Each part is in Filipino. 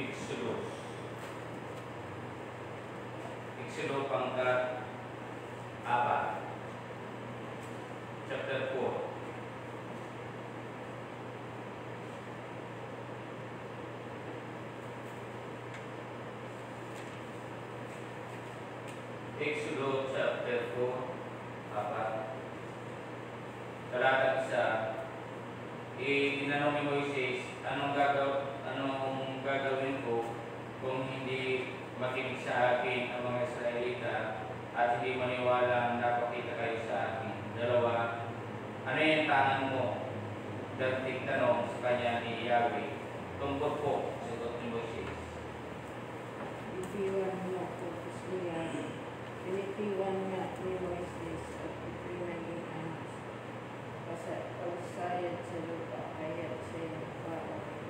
Exodus. Exodus pangkat 4. Chapter 4. Exodus chapter 4, 4. Talatang 1. Tinanong ni Moises, anong gagawin ko kung hindi makinig sa akin ang mga Israelita at hindi maniwala ang napakita kayo sa akin? 2. Ano yung tangan mo? Dating tanong sa kanya ni Yahweh. Tungkol po, sagot ni Moises. Itiwan mo ko siya. Pinitiwan nga ni Moises at ipinaging anas. Pagsayad sa lupa, kaya siya nagpapakay.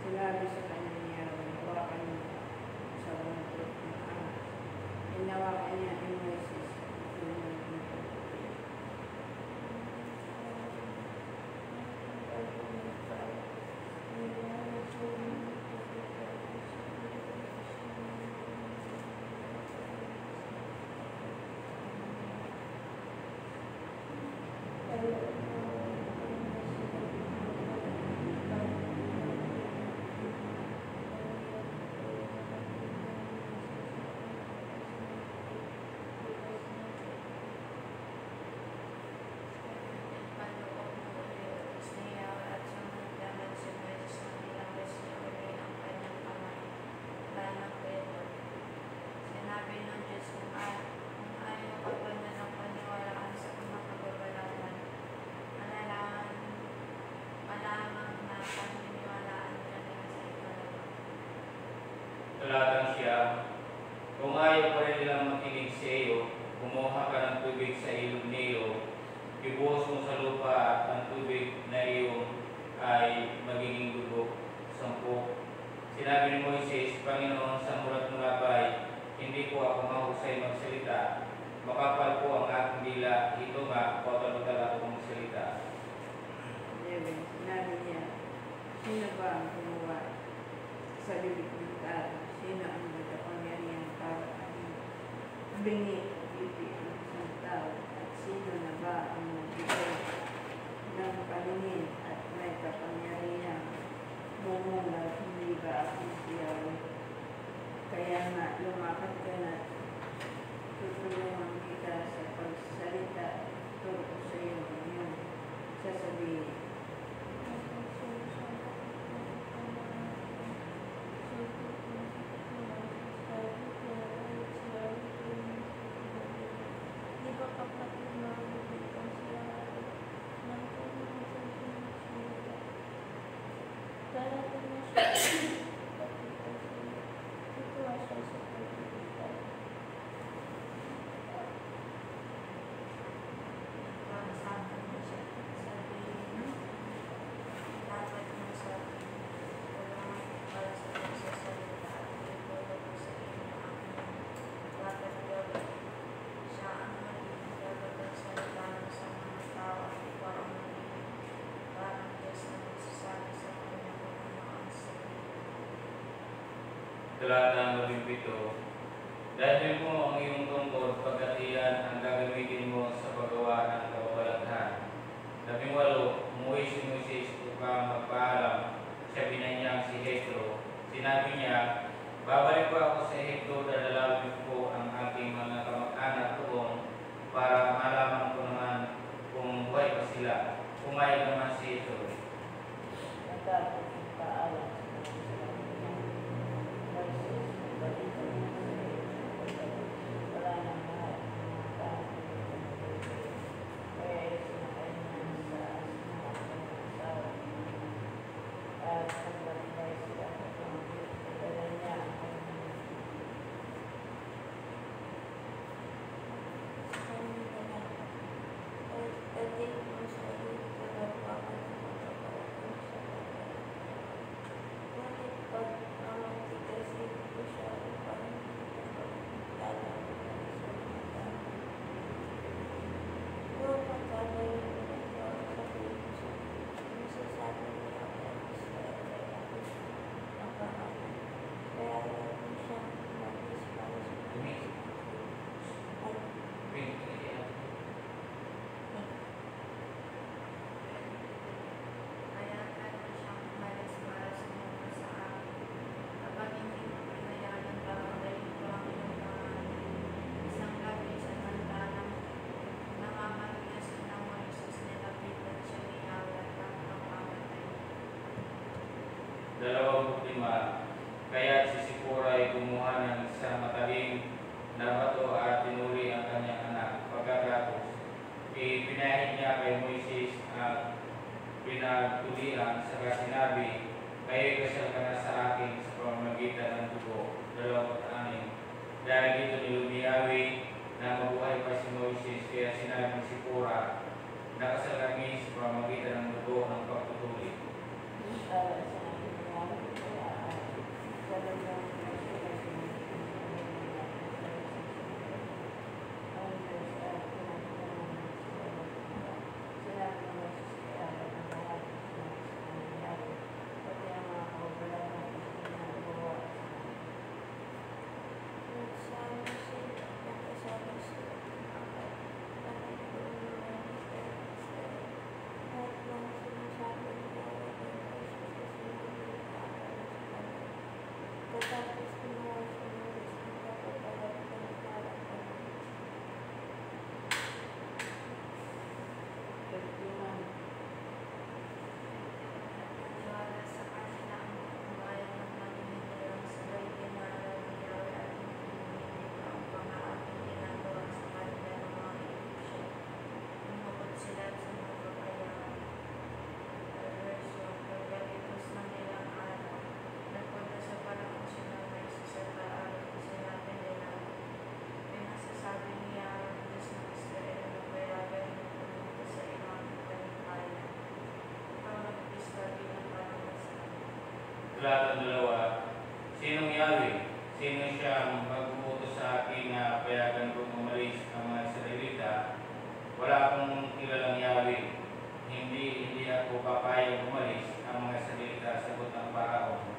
Sinabi sa kanya ni Yahweh, hawakan mo sa buntot ng anas. Hinawakan niya ni Moises at ipinaging anas. Talatang siya, kung ayaw pa rin nilang makinig sa iyo, kumuha ka ng tubig sa ilog niyo, ibuhos mo sa lupa at ang tubig na iyong ay magiging dugo. 10. Sinabi ni Moises, Panginoon, sa mulat mong labay, hindi po ako mahusay magsalita. Makapal po ang aking dila, ito nga, patal-patal ako magsalita. Sinabi niya, sino ba ang gumawa sa bibig ng tao? Sino ang nagkapangyarihan para bingi ang isang tao? At sino na ba ang nagbigay ng paningin at may kapangyarihan mumula, hindi ba ang siyaw? Kaya nga, lumakad ka na, tutulungan kita sa pagsalita, turo ko sa iyo ngayon, sasabihin. Talatang 17. Dahil mo ang iyong tungkod, pagkat iyan ang gagamitin mo sa paggawa ng kababalaghan. 18. Umuwi si Moises upang magpaalam sa binanyang si Jethro. Sinabi niya, babalik ko ako sa Egypto, dadalawin ko ang aking mga kamag-anak doon para malaman ko naman kung buhay pa sila. Pumayag naman si Jethro. Paalam. Wala nabato at tinuri ang kanyang anak. Pagkatapos, ipinahid niya kay Moises at pinagtulian sa sinabi, kayo'y kasal ka na sa akin sa pamamagitan ng dugo. 26. Dahil dito nilumiyawi na mabuhay pa si Moises, kaya sinabi si Pura, nakasal kami sa pamamagitan ng dugo ng pagtutuli. Talatang 2, sinong Yahweh? Sino siyang mag-uutos sa akin na payagan kong umalis ang mga Israelita? Wala akong kilalang Yahweh. Hindi ako papayag umalis ang mga Israelita, sagot ng Paraon.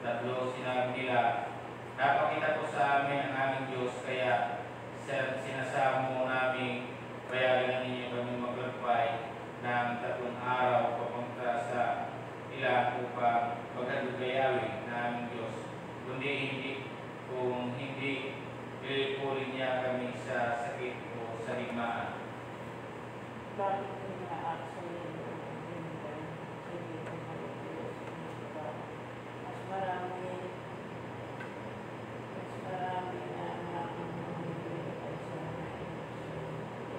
3, sinabi nila, napakita ko sa amin ang aming Diyos, kaya sinasamo namin payagan ninyo kami maglakbay ng 3 araw papunta sa ilan upang maghandog kay Yahweh na aming Diyos. Kung hindi, lilipurin niya kami sa sakit o sa ligmaan. Bakit yung mga actually mas marami na mga ay sa mga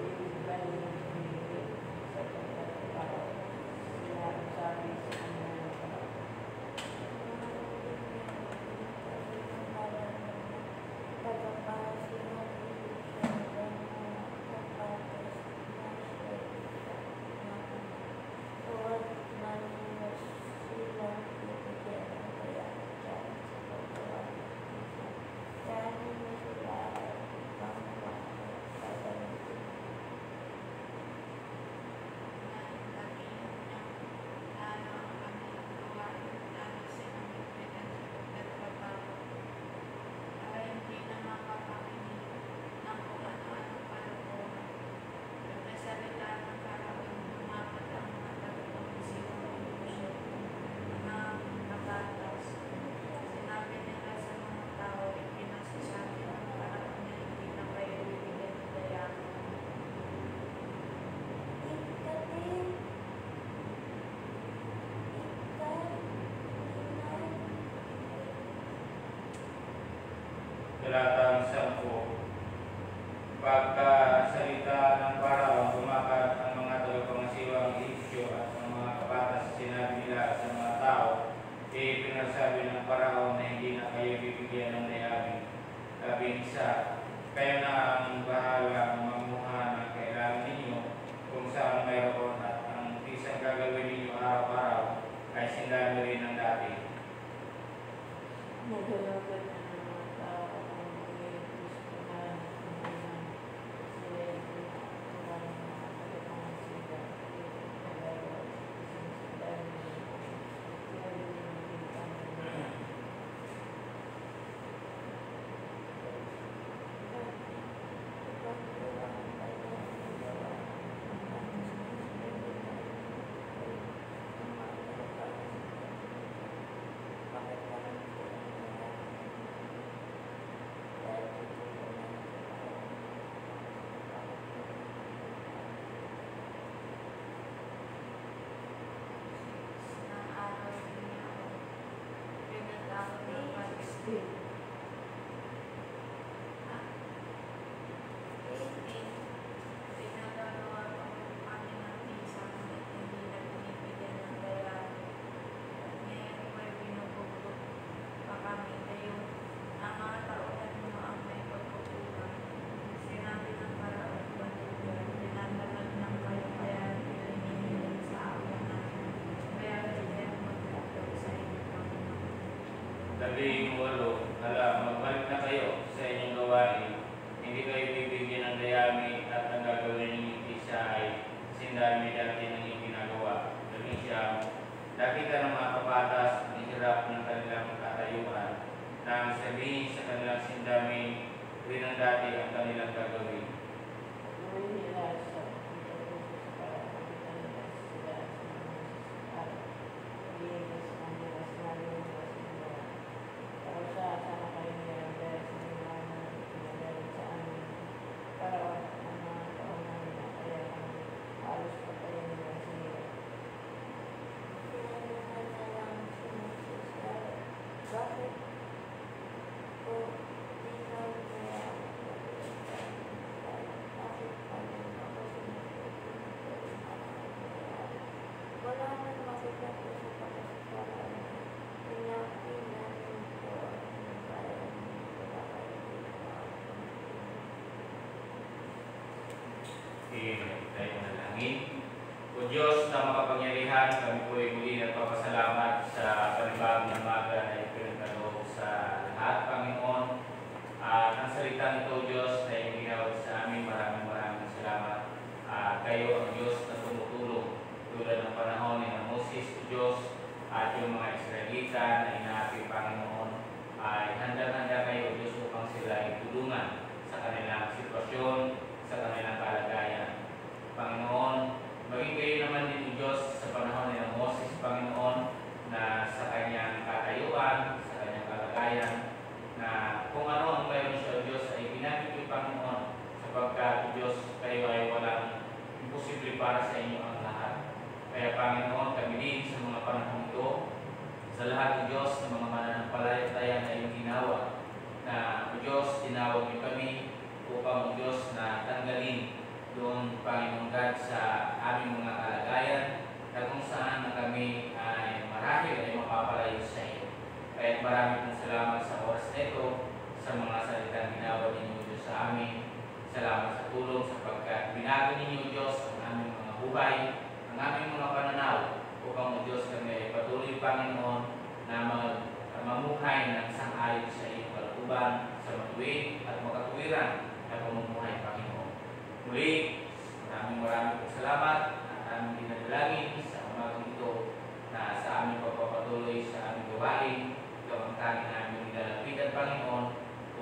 ibig ba yung sa pagkakaparaw sinasabi sa kanya Talatang 10, pagkasalita ng Paraon, tumakas ang mga tagapangasiwang Ehipsyo at ang mga kabatas sinabi nila sa mga tao, pinagsabi ng Paraon na hindi na kayo bibigyan ng dayami. Labing 1, kayo na ang bahala mamuha ng kailangan ninyo kung saan mayroon at ang isang gagawin ninyo araw-araw ay sindami rin ng dati. nagalagan na ng mga tao ang 18, magbalik na kayo sa inyong gawain. Hindi kayo bibigyan ng dayami at ang gagawin ninyo isa ay sindami dati ng inyong ginagawa. 19, dati ka ng mga kapatas ang hirap ng kanilang katayuan nang sabihin sa kanilang sindami rin ang dati ang kanilang gagawin. Tayo manalangin. O Diyos na makapangyarihan, kami po ay muli nagpapasalamat sa panibagong umaga na ipinagkaloob sa lahat, Panginoon. At ang salitang ito, Diyos, na iyong ginawad sa amin, maraming salamat. Kayo ang Diyos na tumutulong tulad ng panahon ni Moses, o Diyos, at yung mga Israelita na inaapi, Panginoon, ay handa-handa kayo, Diyos, upang sila ay tulungan sa kanilang sitwasyon, sa kanilang kalagayan. Panginoon, maging kayo naman din, Diyos, sa panahon ni Moses, Panginoon, na sa kanyang katayuan, sa kanyang kalagayan, na kung ano ang mayroon siya, Diyos, ay ginamit niyo, Panginoon, sapagkat, Diyos, kayo ay walang imposible para sa inyo ang lahat. Kaya, Panginoon, kami din sa mga panahon ito, sa lahat, Diyos, ng mga mananampalataya na iyong ginawa, na, Diyos, tinawag niyo kami upang, Diyos, na tanggalin doon, Panginoon God, sa aming mga kalagayan na kung saan na kami ay marahil ay mapapalayo sa iyo. Kaya marami pong salamat sa oras nito, sa mga salitang ginawa ninyo, Diyos, sa amin. Salamat sa tulong sapagkat binago ninyo, Diyos, ang aming mga buhay, ang aming mga pananaw, upang, Diyos, kami ay patuloy, Panginoon, na mamuhay ng sang-ayon sa iyong kalooban, sa matuwid at makatuwiran na pamumuhay, Panginoon. Muli, maraming po salamat at aming dinadalangin sa umagang ito na sa aming pagpapatuloy sa aming gawain, ikaw ang tanging aming nilalapitan, Panginoon,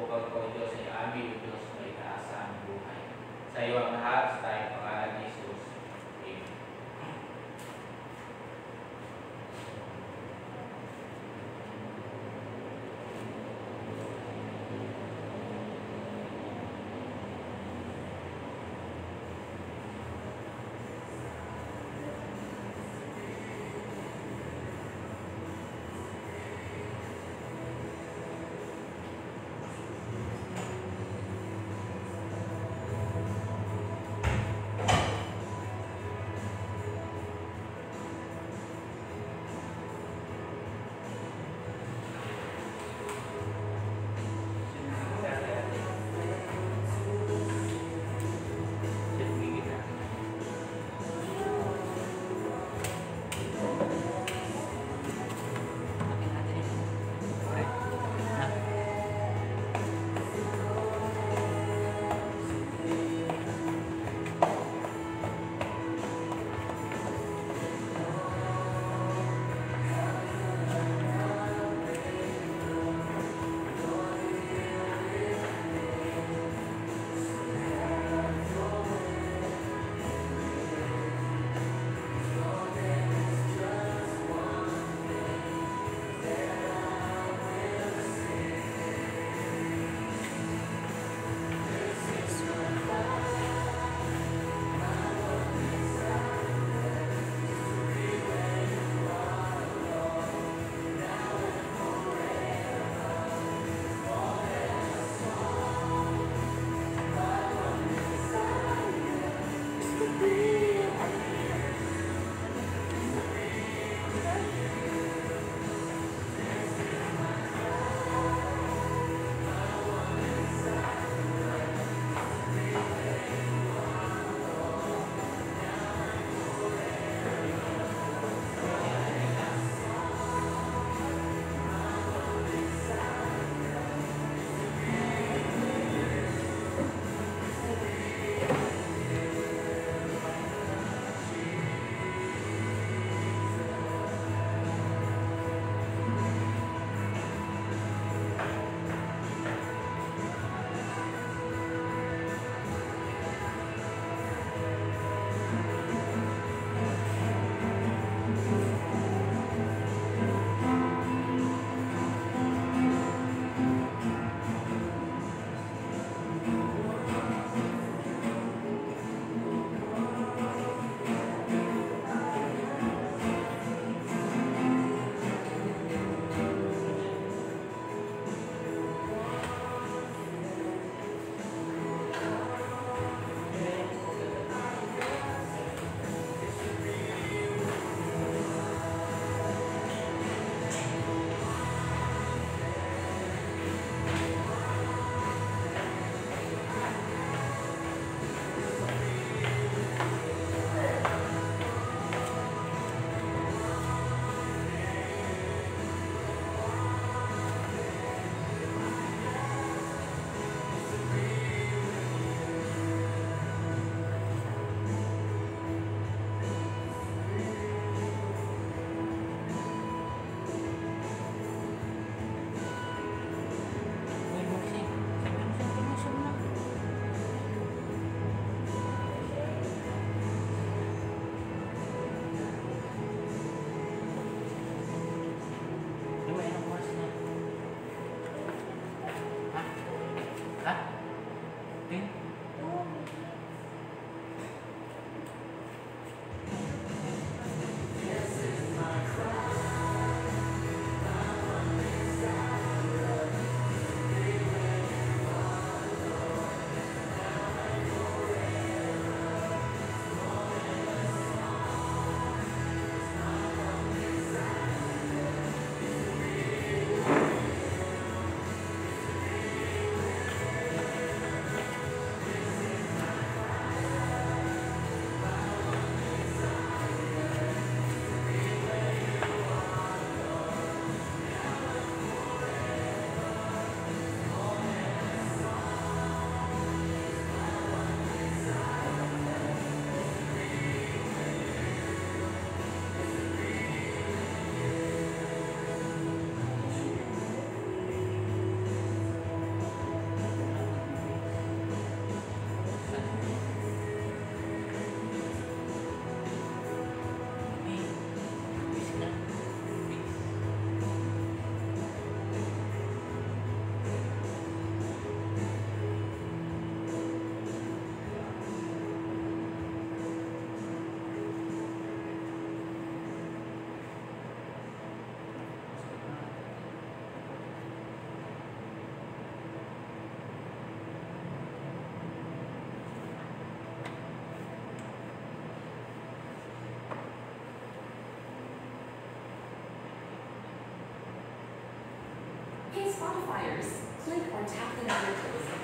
upang ikaw, Diyos, ay amin, Diyos, may taas sa aming buhay. Sa iyo ang lahat, sa tayong pangalan ni Jesus. Amen. Spotifyers. Click or tap the network to listen.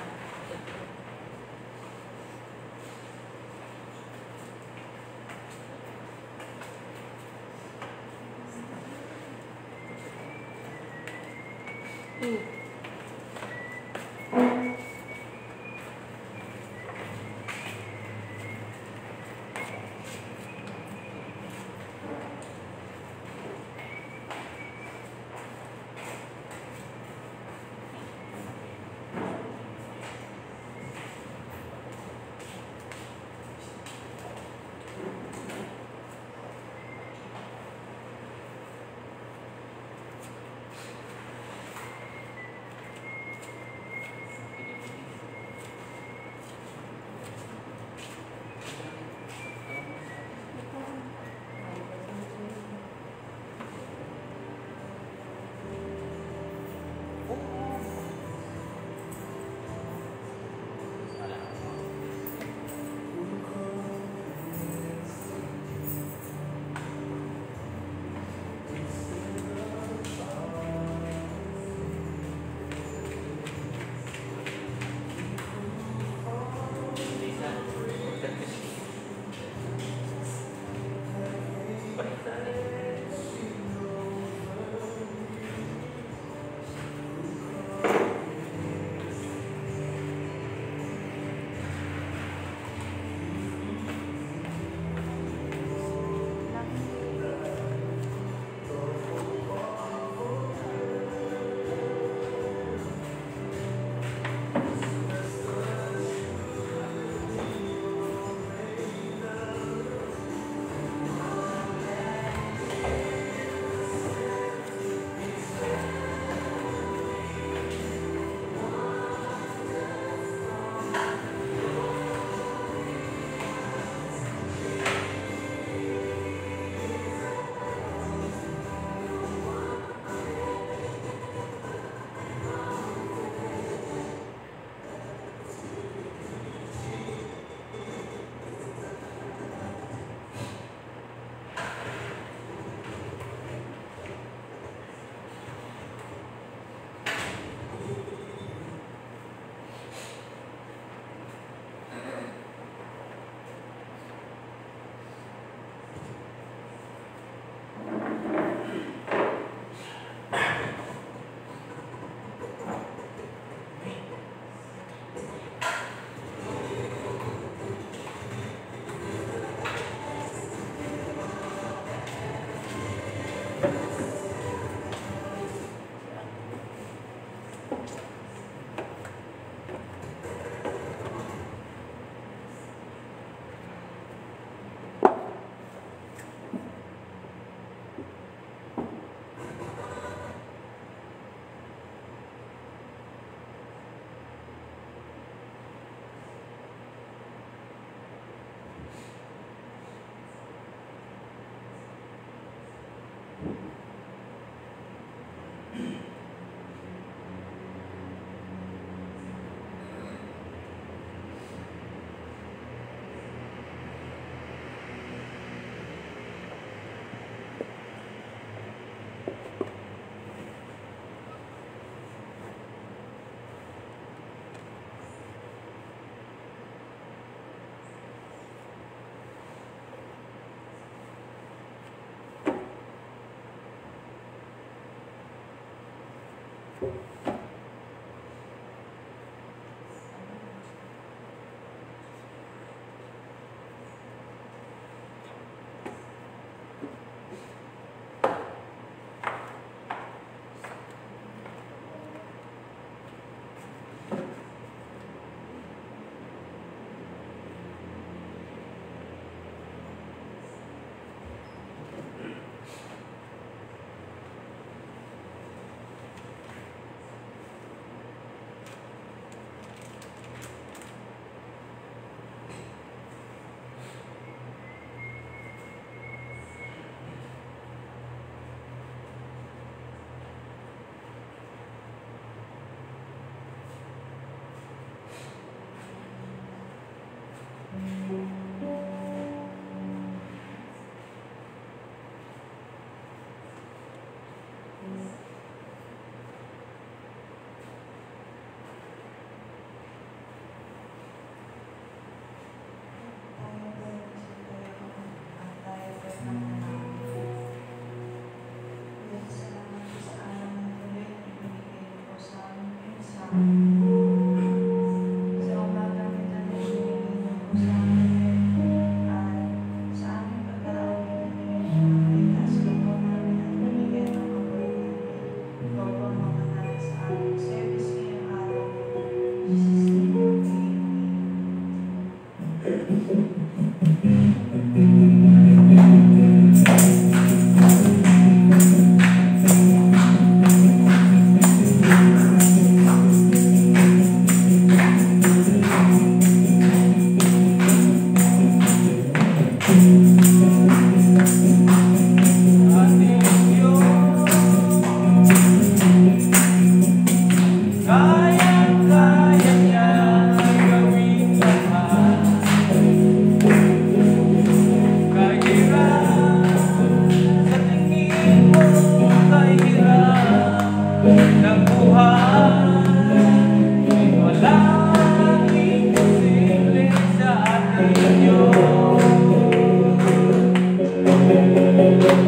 inyo.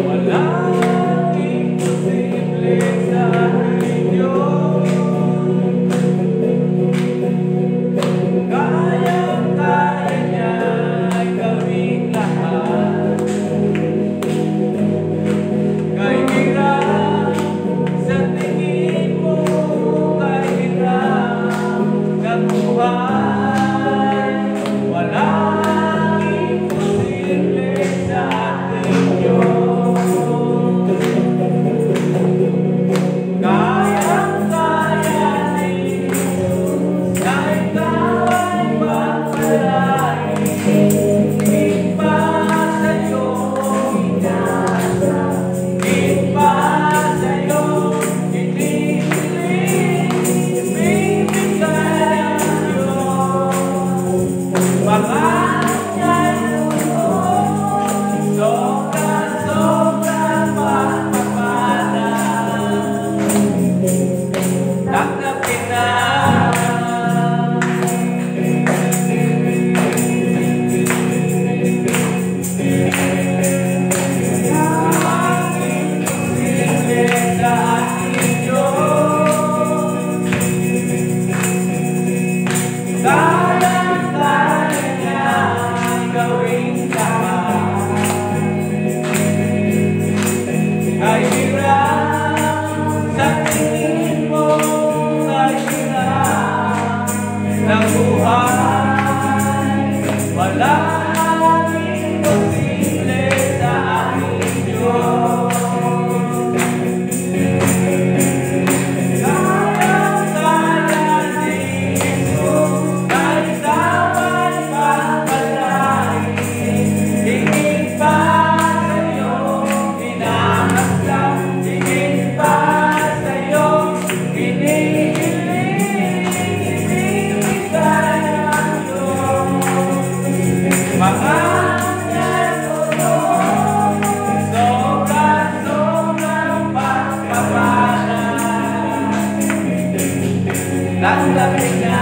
Walang imposible sa inyo. Kayang-kaya niya gawing lahat. Kahit hirap sa tingin mo, kahit hirap ng buhay, walang imposible sa inyo. Kayang-kaya ni Jesus, kahit ikaw ay magpalain, higit pa sa'yo inaasa, higit pa sa'yo inihiling, ibibigay ang Diyos. Pangarap niya'y lubos, sobrang-sobrang pagpapala. Tanggapin na. Kayang-kaya niya gawing lahat. Kahit hirap sa tingin mo, kahit hirap ng buhay, walang imposible sa aking Diyos. Kayang-kaya ni Jesus, kahit ikaw ay magpalain, higit pa sa'yo inaasa, higit pa sa'yo inihiling, ibibigay ang Diyos. Pangarap niya'y lubos, sobrang-sobrang pagpapala. Tanggapin na.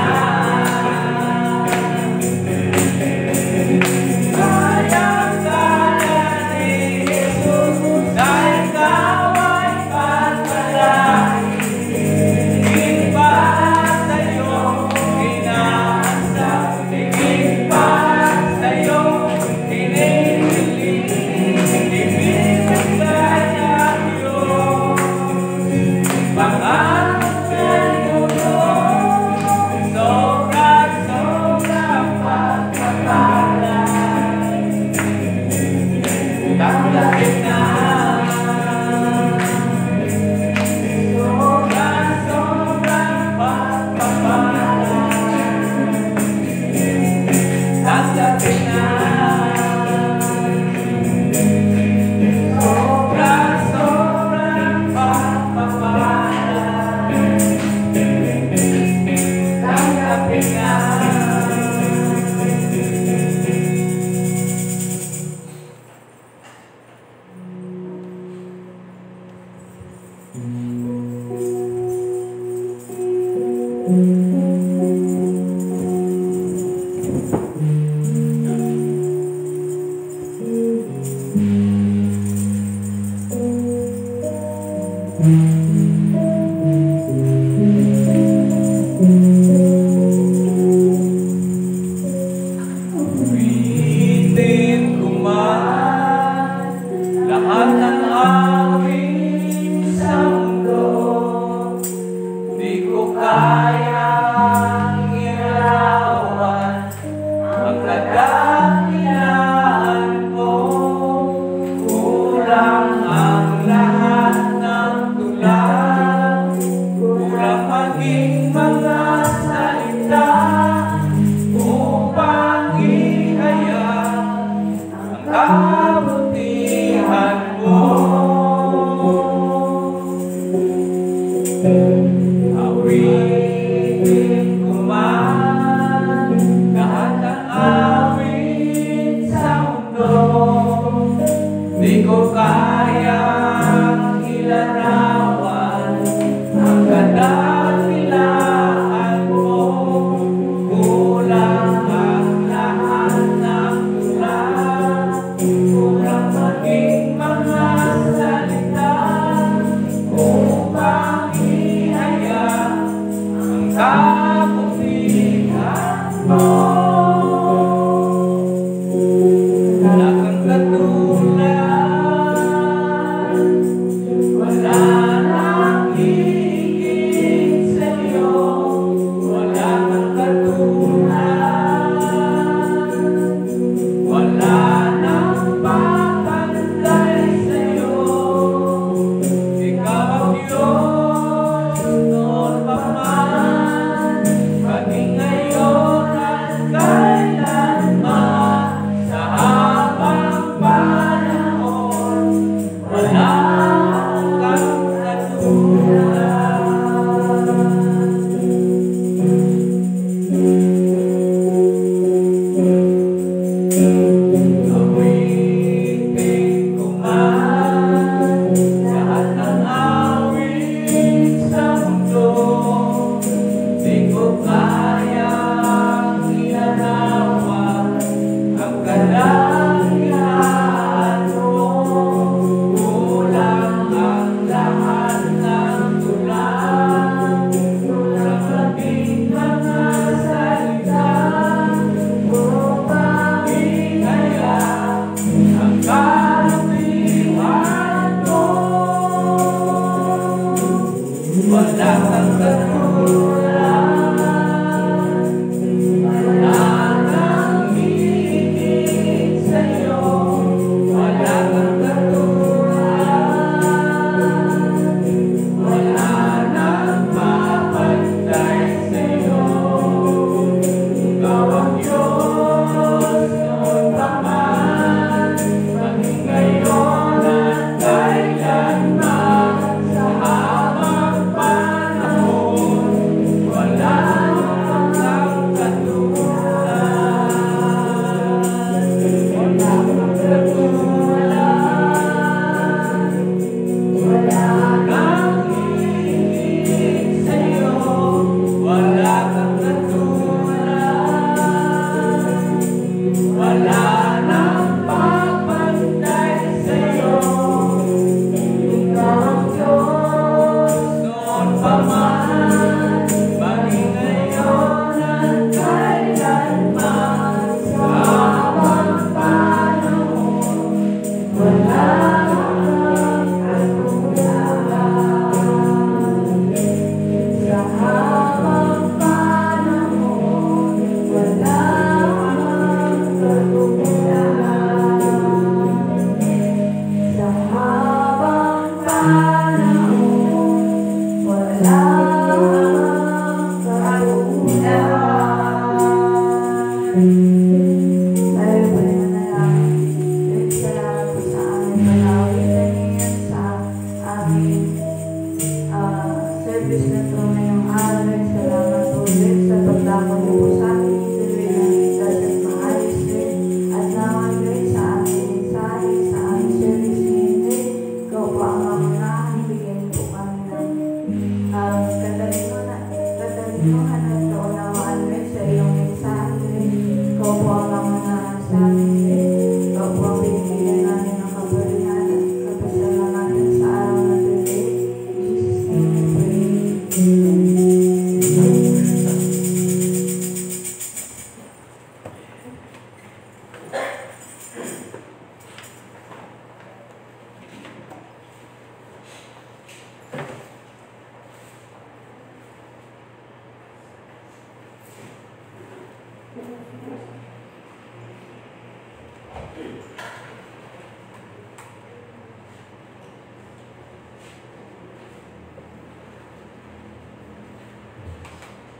Kayang-kaya ni Jesus, dahil ikaw ay pagpalain, higit pa sa'yo inaasa, higit pa sa'yo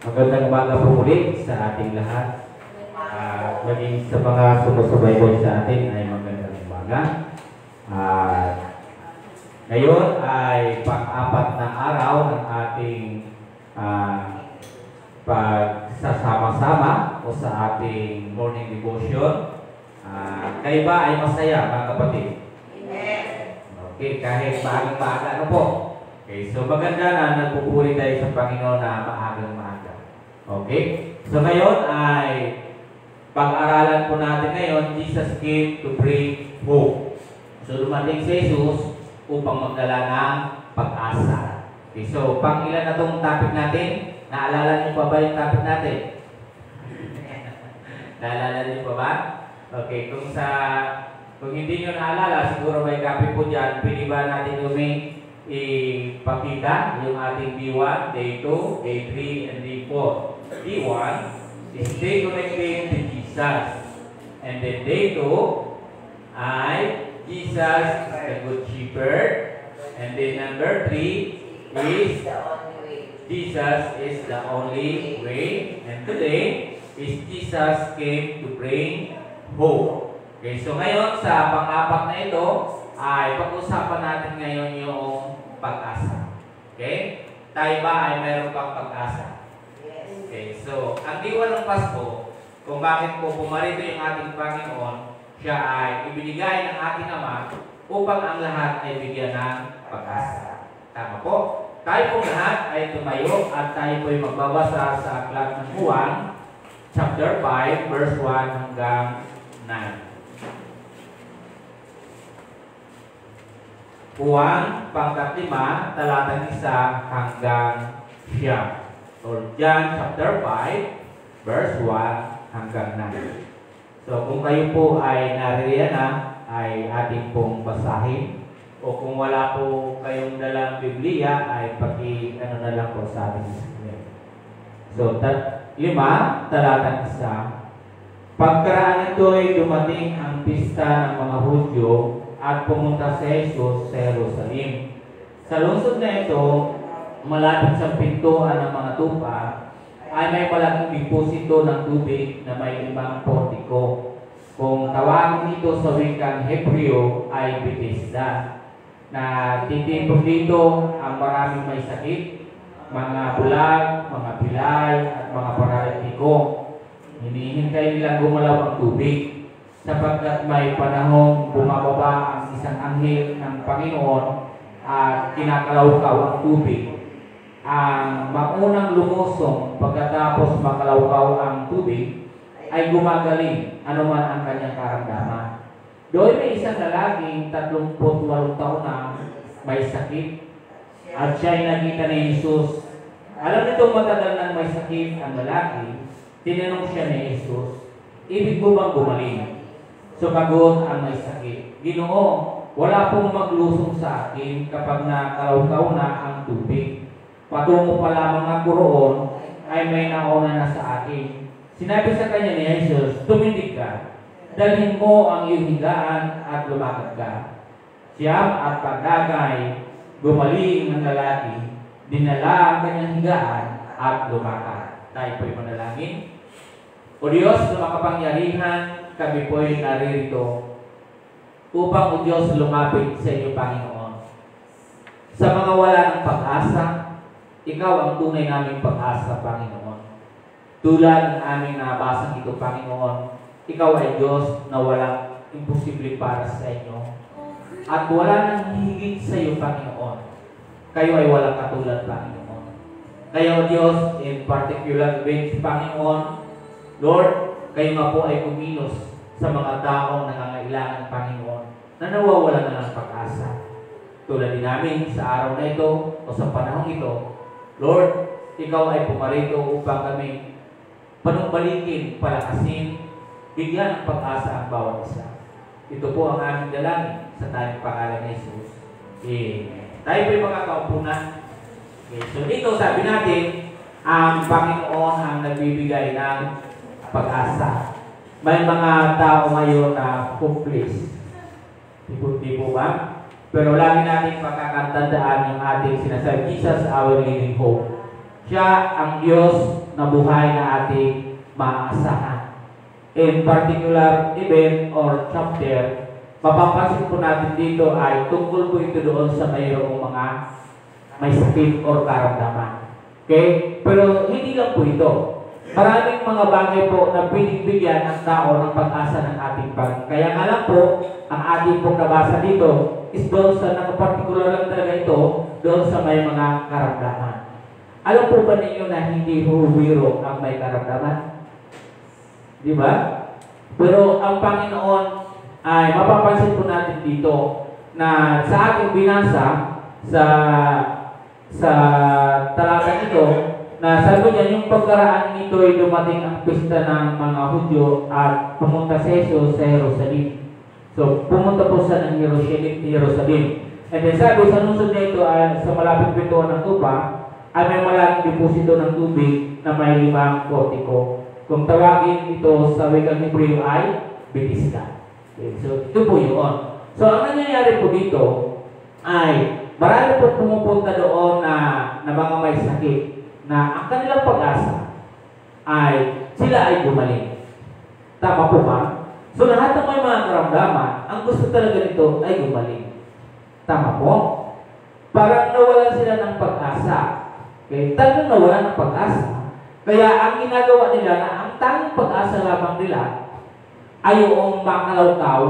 Magandang umaga po muli sa ating lahat. Maging sa mga sumusubaybay sa atin ay magandang umaga. Ngayon ay pang-apat na araw ng ating pagsasama-sama o sa ating morning devotion. Kayo ba ay masaya, mga kapatid? Okay, kahit maagang-maaga, ano po? Okay, so maganda na nagpupuri tayo sa Panginoon na maagang-maaga. Okay? So ngayon ay pag-aralan po natin ngayon, Jesus came to bring hope. So dumating si Jesus upang magdala ng pag-asa. Okay, so pang-ilan na itong topic natin? Naalala niyo pa ba yung topic natin? Naalala niyo pa ba? Okay, kung hindi niyo naalala, siguro may copy po dyan. Pili ba natin yung ipakita yung ating D1, D2, D3, and D4. D1 is stay connected to Jesus. And then day 2 ay Jesus is the good shepherd. And then number 3 is Jesus is the only way. And today is Jesus came to bring hope. Okay, so ngayon sa pang-apat na ito ay pag-usapan natin ngayon yung pag-asa. Okay? Tayo ba ay mayroon pang pag-asa? Okay, so ang diwa ng Pasko, kung bakit po pumarito yung ating Panginoon, siya ay ibinigay ng ating Ama upang ang lahat ay bigyan ng pag-asa. Tama po? Tayo po lahat ay tumayo at tayo po ay magbabasa sa aklat ng Juan, chapter 5, verse 1 hanggang 9. Juan, pangkat 5, talatang 1 hanggang 9. Or John, chapter 5, verse 1 hanggang 9. So, kung kayo po ay naririyan na, ay ating pong basahin. O kung wala po kayong dalang Biblia, ay ano na lang po sa ating screen. So, 5, talatang 1. Pagkaraan ito ay dumating ang pista ng mga Hudyo at pumunta si Jesus sa Jerusalem. Sa lungsod na ito, malapit sa pintuan ng mga tupa, ay may malaking deposito ng tubig na may 5 portiko. Kung tawagin ito sa wikang Hebreo ay Bethesda, na titipon dito ang maraming may sakit, mga bulag, mga pilay, at mga paralitiko. Hinihintay nilang gumalaw ang tubig, sapagkat may panahong bumababa ang isang anghel ng Panginoon at kinakalawkaw ang tubig. Ang maunang lumusong pagkatapos makalawkaw ang tubig ay gumagaling anuman ang kanyang karamdaman. Doon may isang lalaking 38 taon na may sakit at siya ay nakita ni Jesus. Alam nitong matagal nang may sakit ang lalaki. Tinanong siya ni Jesus, ibig mo bang gumaling? Sumagot ang may sakit, Ginoo, wala pong maglusong sa akin kapag nakalawkaw na ang tubig. Patungo pa lamang ako roon ay may nauna na sa akin. Sinabi sa kanya ni Jesus, tumindig ka, dalhin mo ang iyong higaan at lumakad ka. Siyam at pagdagay, gumaling ang lalaki, dinala ang kanyang higaan at lumakad. Tayo po'y manalangin. O Diyos na makapangyarihan, kami po'y naririto upang o Diyos lumapit sa iyo, Panginoon. Sa mga wala ng pag-asa, ikaw ang tunay naming pag-asa, Panginoon. Tulad ng aming nabasang ito, Panginoon, ikaw ay Diyos na walang imposible para sa inyo. At wala nang higit sa iyo, Panginoon. Kayo ay walang katulad, Panginoon. Kaya, O Diyos, in particular events, Panginoon, Lord, kayo nga po ay kumilos sa mga taong nangangailangan, Panginoon, na nawawalan na ng pag-asa. Tulad din namin sa araw na ito o sa panahong ito, Lord, ikaw ay pumarito upang kami panumbalikin, palakasin, bigyan ng pag-asa ang bawat isa. Ito po ang aming dalangin sa tayong pangalan ni Jesus. Amen. Tayo po'y makakaupo na. Okay, so dito sabi natin, ang Panginoon ang nagbibigay ng pag-asa. May mga tao ngayon na hopeless. Di po ba? Pero lagi natin pakakatandaan yung ating sinasabi, Jesus our living hope. Siya ang Diyos na buhay na ating maaasahan. In particular event or chapter, mapapansin po natin dito ay tungkol po ito doon sa mayroong mga may sakit o karamdaman. Okay? Pero hindi lang po ito. Maraming mga bagay po na pwedeng bigyan ng tao ng pag-asa ng ating Panginoon. Kaya nga lang po, ang ating pong nabasa dito is doon sa nakapartikular lang talaga ito, doon sa may mga karamdaman. Alam po ba ninyo na hindi huwiro ang may karamdaman? Di ba? Pero ang Panginoon ay mapapansin po natin dito na sa ating binasa sa talata nito na sabi niya yung pagkaraan nito ay dumating ang pista ng mga Hudyo at pumunta si Jesus sa Jerusalem. So pumunta po siya ng Jerusalem. And then sabi sa lungsod na ito ay sa malapit pintuan ng tupa ay may malaking deposito ng tubig na may 5 portiko. Kung tawagin ito sa wikang Hebreo ay bitis ka. Okay, so ito po yun. So ang nangyayari po dito ay marami po pumupunta doon na mga may sakit na ang kanilang pag-asa ay sila ay gumaling. Tama po ba? So lahat ng may mga karamdaman, ang gusto talaga nito ay gumaling. Tama po? Parang nawalan sila ng pag-asa. Okay? Talagang nawalan ng pag-asa. Kaya ang ginagawa nila na ang tanging pag-asa lamang nila ay yung makalawkaw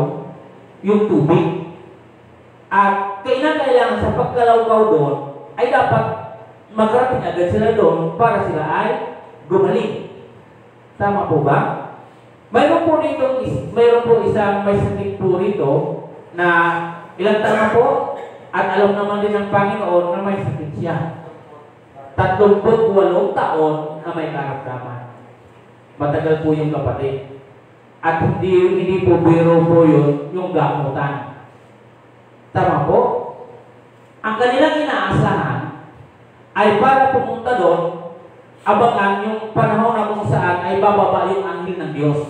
yung tubig. At kailangan sa pagkalawkaw doon ay dapat magarating agad sila doon para sila ay gumaling. Tama po ba? Mayroon po isang may sakit po rito na ilang taon na po at alam naman din ng Panginoon na may sakit siya. 38 taon na may karamdaman. Matagal po yung kapatid. At hindi po biro po yun yung gamutan. Tama po? Ang kanilang inaasahan ay para pumunta doon, abangan yung panahon na kung saan ay bababa yung anghel ng Diyos.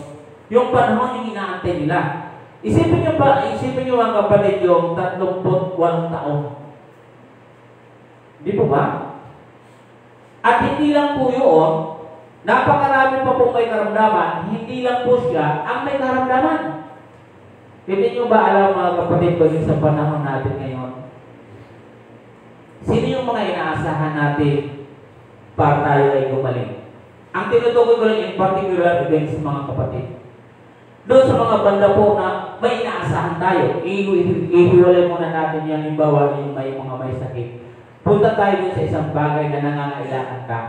Yung panahon yung inaantay nila. Isipin nyo mga kapatid yung 38 taon. Di po ba? At hindi lang po yun, napakarami pa po may karamdaman, hindi lang po siya ang may karamdaman. Hindi nyo ba alam mga kapatid bagay sa panahon natin ngayon? Sino yung mga inaasahan natin para tayo ay gumaling? Ang tinutukoy ko lang in particular events mga kapatid. Doon sa mga banda po na may inaasahan tayo, ihiwalay muna natin yan, halimbawa yung may mga may sakit. Punta tayo dun sa isang bagay na nangangailangan ka.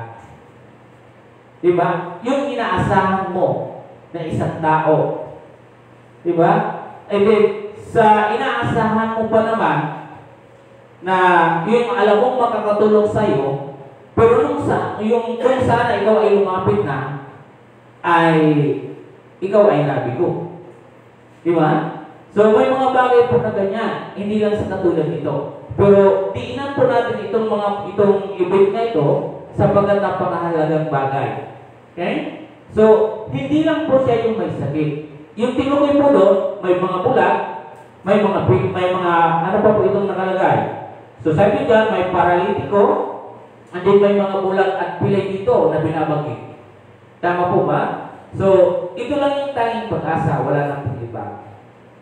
Diba? Yung inaasahan mo na isang tao. Diba? And then, sa inaasahan mo pa naman na yung alam mong makakatulong sa'yo, pero kung sana ikaw ay lumapit na, ay ikaw ay nabigo. Diba? So, may mga bagay po na ganyan, hindi lang sa katulad nito. Pero, diinan po natin itong event na ito sapagkat napakahalagang bagay. Okay? So, hindi lang po siya yung may sakit. Yung tinukoy po doon, may mga bulag, may mga, ano pa po itong nakalagay? So, sabi dyan, may paralitiko, and then may mga bulag at pilay dito na binabanggit. Tama po ba? So, ito lang yung tanging pag-asa, wala nang iba.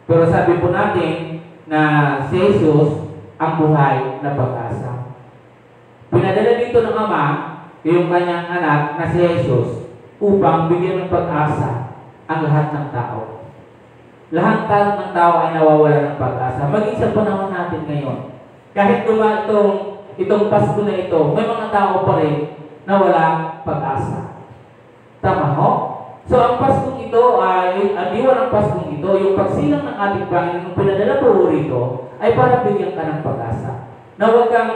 Pero sabi po natin na si Jesus ang buhay na pag-asa. Pinadala dito ng Ama yung kanyang anak na si Jesus upang bigyan ng pag-asa ang lahat ng tao. Lahat ng tao ay nawawala ng pag-asa. Maging sa panahon natin ngayon. Kahit itong Pasko na ito, may mga tao pa rin na walang pag-asa. Tama ho? So, ang Paskong ito ay, ang diwa ng Paskong ito, yung pagsilang ng ating Panginoon, pinadala po rito, ay para bigyan ka ng pag-asa. Na huwag kang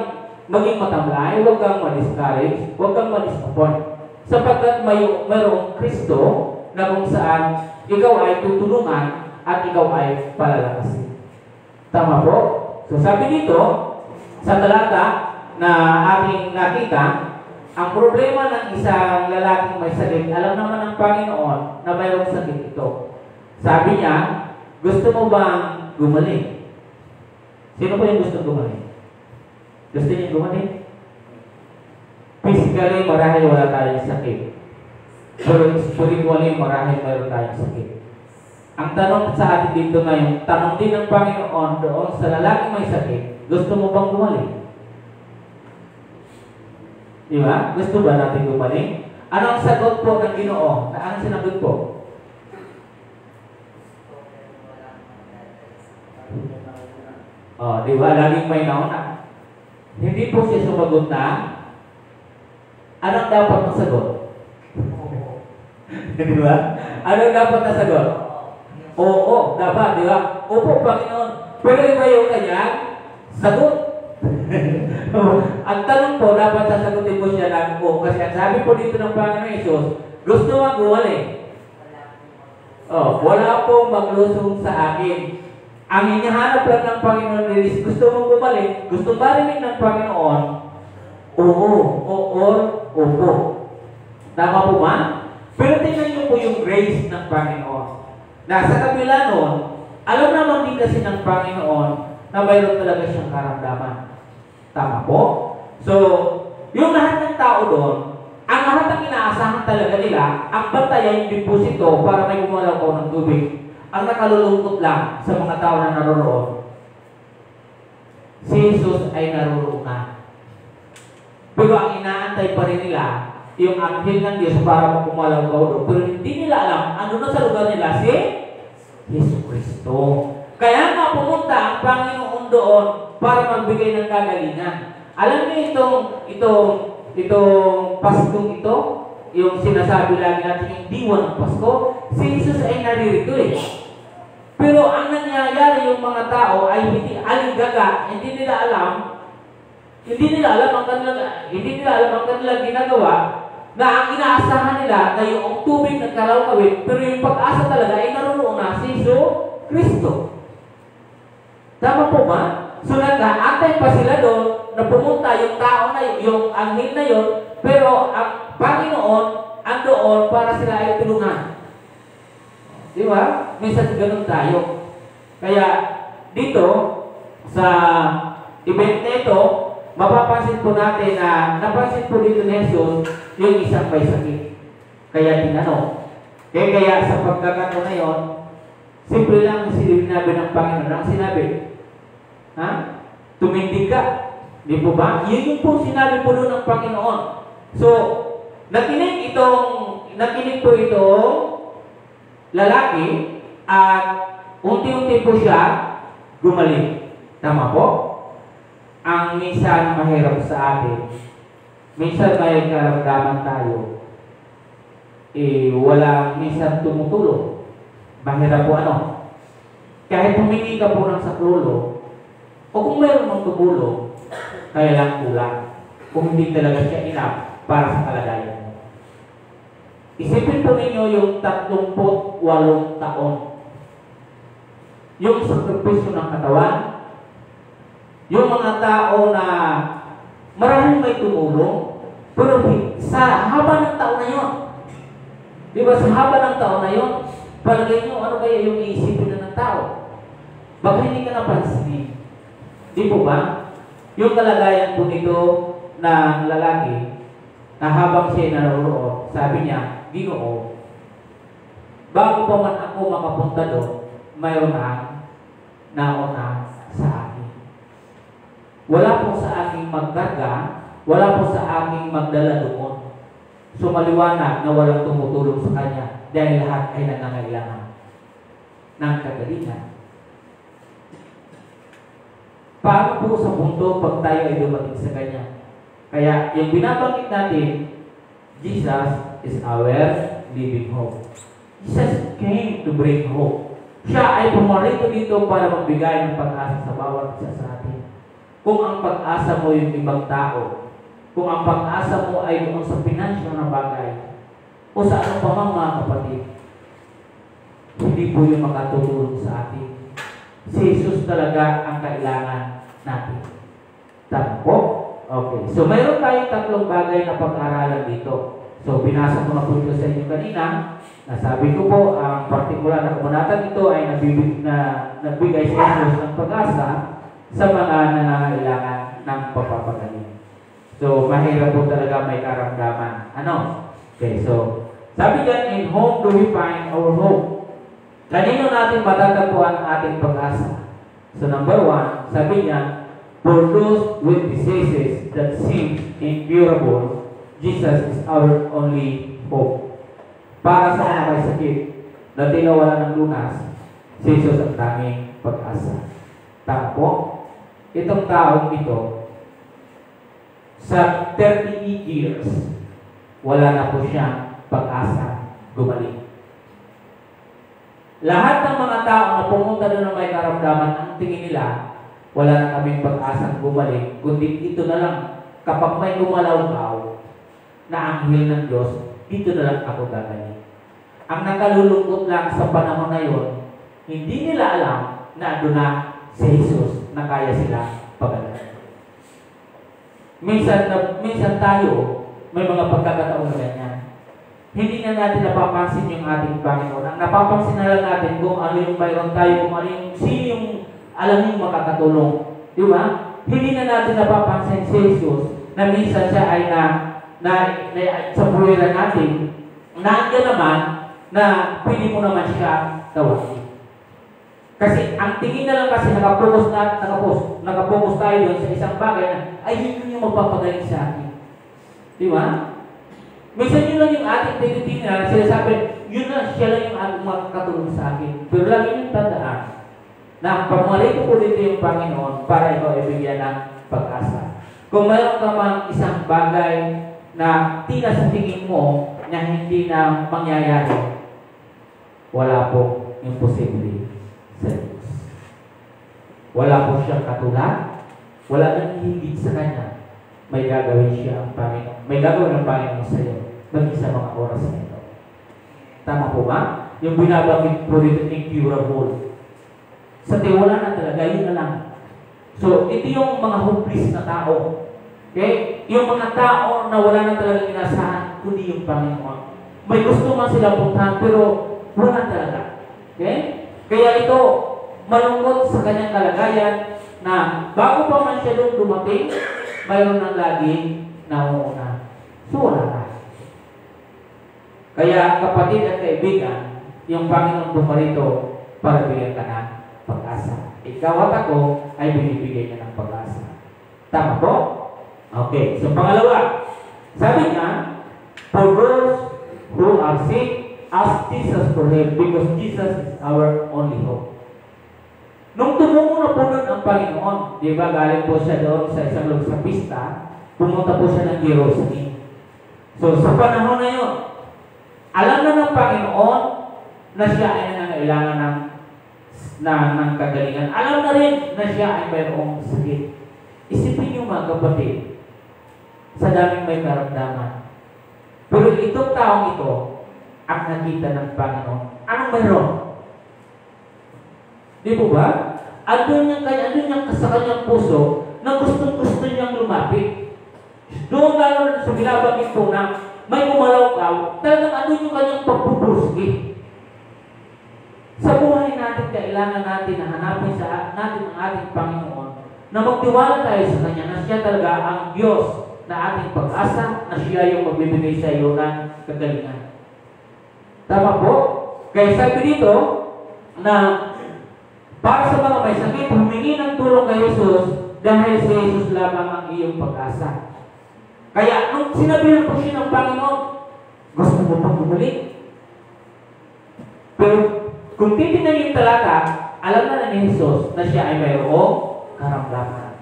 maging matamlay, huwag kang ma-discourage, huwag kang ma-disappoint. Sapagkat mayroong Kristo na kung saan ikaw ay tutulungan at ikaw ay palalakasin. Tama po? So, sabi dito, sa talata na ating nakita, ang problema ng isang lalaking may sakit, alam naman ng Panginoon na mayroong sakit ito. Sabi niya, gusto mo bang gumaling? Sino po yung gusto gumaling? Gusto niyo gumaling? Physically, marahil wala tayong sakit. Pero spiritually, marahil mayroon tayong sakit. Ang tanong sa atin dito ngayon, tanong din ng Panginoon doon sa lalaking may sakit, gusto mo bang gumaling? Diba? Gusto ba natin gumaling? Anong sagot po ng Ginoo? Anong sinagot po? Diba? Laging may nauna. Hindi po siya sumagot na anong dapat na sagot? Diba? Anong dapat na sagot? Oo, dapat, diba? Opo, Panginoon. Pero iba yung kanyang sagot. Ang tanong po, dapat sasagutin mo siya ng kasi ang sabi po dito ng Panginoon Jesus, gusto mo gumaling? Wala pong maglusong sa akin. Ang hinahanap lang ng Panginoon is, gusto mong gumaling? Gusto marinig ng Panginoon? Oo, opo. Tama po ba? Pero tingnan niyo po yung grace ng Panginoon. na sa kabila nun, alam naman din kasi ng Panginoon na mayroon talaga siyang karamdaman. Tama po? So, yung lahat ng tao doon, ang lahat ng inaasahan talaga nila, ang bantayan yung deposito para may gumalaw ko ng tubig. Ang nakalulungkot lang sa mga tao na naroroon, si Jesus ay naroroon na. Pero ang inaantay pa rin nila, yung anghel ng Diyos para magumalaw ko doon. Pero hindi nila alam, ano na sa lugar nila si Yesu Kristo. Kaya nga pumunta ang Panginoon doon para magbigay ng kagalingan. Alam niyo itong Paskong ito, yung sinasabi lagi natin yung diwa ng Pasko, si Jesus ay naririto eh. Pero ang nangyayari yung mga tao ay hindi aligaga, hindi nila alam ang kanilang ginagawa, na ang inaasahan nila na yung tubig nagkalawkawin, pero yung pag-asa talaga ay naroon na si Jesu Kristo. Tama po ba? So nag-aantay pa sila doon na pumunta yung tao na yung anghel na yun, pero ang Panginoon andoon para sila ay tulungan. Di ba? Minsan ganun tayo. Kaya dito sa event na ito, mapapansin po natin na napansin po dito ni Jesus yung isang may sakit. Kaya tinanong. Kaya sa pagkakataon na yun, simple lang sinabi ng Panginoon. Ang sinabi, tumindig ka. Di po ba? Yun yung po sinabi po doon ng Panginoon. So, nakinig po itong lalaki at unti-unti po siya gumaling. Tama po? Ang minsan mahirap sa atin, minsan may karamdaman tayo, wala minsan tumutulong. Mahirap po kahit humingi ka po ng saklolo, o kung mayroon mong tumulong, kaya lang kulang. Kung hindi talaga siya enough para sa kalagayan mo. Isipin po ninyo yung 38 taon. Yung sakripisyo ng katawan, yung mga tao na maraming may tumulong, pero sa haba ng taon na yun, di ba sa haba ng taon na yun, palagay nyo ano kaya yung iisipin na ng tao? Baka hindi ka napansinin. Di po ba? Yung kalagayan po nito ng lalaki, na habang siya naroroon, sabi niya, Ginoo, bago pa man ako makapunta doon, mayroon na nauna sa akin. Wala po sa aking magkarga, wala po sa aking magdala doon. So maliwanag na walang tumutulong sa kanya dahil lahat ay nangangailangan ng kagalingan. Paano po sa punto pag tayo ay dumating sa kanya? Kaya yung binabanggit natin, Jesus is our living hope. Jesus came to bring hope. Siya ay pumarito dito para magbigay ng pag-asa sa bawat isa sa atin. Kung ang pag-asa mo yung ibang tao, kung ang pag-asa mo ay doon sa financial na bagay, o sa anong pa mang mga kapatid, hindi po yung makatulong sa atin. Si Jesus talaga ang kailangan natin. Tama po? Okay. So, mayroon tayong 3 bagay na pag-aralan dito. So, binasa ko na po ito sa inyo kanina. Nasabi ko po, ang partikular na kabanatang ito ay nagbigay sa Jesus ng pag-asa sa mga nangangailangan ng pagpapagaling. So, mahirap po talaga may karamdaman. Okay, so, sabi dyan, in whom do we find our hope? Kanino natin matatagpuan ang ating pag-asa? So, number 1, sabi niya, for those with diseases that seem incurable, Jesus is our only hope. Para sa mga may sakit na tinawalan ng lunas, si Jesus ang tanging pag-asa. Tama po? Itong taong ito, sa 38 years, wala na po siyang pag-asa gumaling. Lahat ng mga tao na pumunta doon na may karamdaman, ang tingin nila, wala na kaming pag-asang gumaling, kundi ito na lang, kapag may gumalaw-gaw na anghel ng Diyos, dito na lang ako gagaling. Ang nakalulungkot lang sa panahon na yon, hindi nila alam na doon na si Jesus na kaya sila pagalain. Minsan tayo, may mga pagkakataon na ganyan. hindi na natin napapansin yung ating Panginoon. Ang napapansin na lang natin kung ano yung mayroon tayo, kung ano yung sino yung alam yung makakatulong. Di ba? Hindi na natin napapansin si Jesus na minsan siya ay sa buwiran natin, nandiyan naman na pwede mo naman siya tawagin. Kasi ang tingin na lang kasi nakapokus tayo doon sa isang bagay na ay yun yung magpapagaling sa atin. Di ba? Minsan yun lang yung ating tinitingnan, sinasabi, yun na, siya lang yung ating makakatulong sa akin. Pero lagi yung tandaan na pamalit ko dito yung Panginoon para ikaw ibigyan ng pag-asa. Kung mayroon ka mang isang bagay na tila sa tingin mo na hindi na mangyayari, wala po yung posible sa Diyos. Wala po siyang katulad, wala nang higit sa Kanya. May gagawin siya ang Panginoon. May gagawin ang Panginoon sa iyo maging sa mga oras na ito. Tama po ba? Yung binabanggit po dito incurable. Sa tiwala na talaga, yun na lang. So, ito yung mga hopeless na tao. Okay? Yung mga tao na wala na talaga inasahan, kundi yung Panginoon. May gusto man sila puntahan, pero wala talaga. Okay? Kaya ito, malungkot sa kanyang kalagayan na bago pa man siya doon dumating, mayroon ng laging nauuna. So, wala na. Kaya, kapatid at kaibigan, yung Panginoon pumarito para bigyan ka ng pag-asa. Ikaw at ako ay binibigay niya ng pag-asa. Tama po? Okay. So, pangalawa, sabi niya, for those who are sick, ask Jesus for help because Jesus is our only hope. Nung tumungo na po nun ang Panginoon, di ba, galing po siya doon sa isang lugar sa pista, pumunta po siya ng Jerusalem. So, sa panahon na yun, alam na ng Panginoon na siya ay nangangailangan ng kagalingan. Alam na rin na siya ay mayroong sakit. Isipin niyo mga kapatid, sa daming may karamdaman. Pero itong taong ito, ang nakita ng Panginoon. Anong mayroon? Di po ba? Andun niyang sa kanyang puso na gusto niyang lumapit. Doon lalo sa binabagin po na may kumalaw-kaw, talagang andun yung kanyang pagpupurski. Sa buhay natin, kailangan natin na hanapin sa natin ang ating Panginoon na magtiwala tayo sa Kanya na siya talaga ang Diyos na ating pag-asa, na siya yung magbibigay sa iyo ng kagalingan. Tama po? Kaya sabi dito na para sa mga may sakit, humingi ng tulong kay Jesus dahil si Jesus lamang ang iyong pag-asa. Kaya nung sinabihan po siya ng Panginoon, gusto mo pang bumalik? Pero kung titignan yung talata, alam na ni Jesus na siya ay mayroong karamdaman.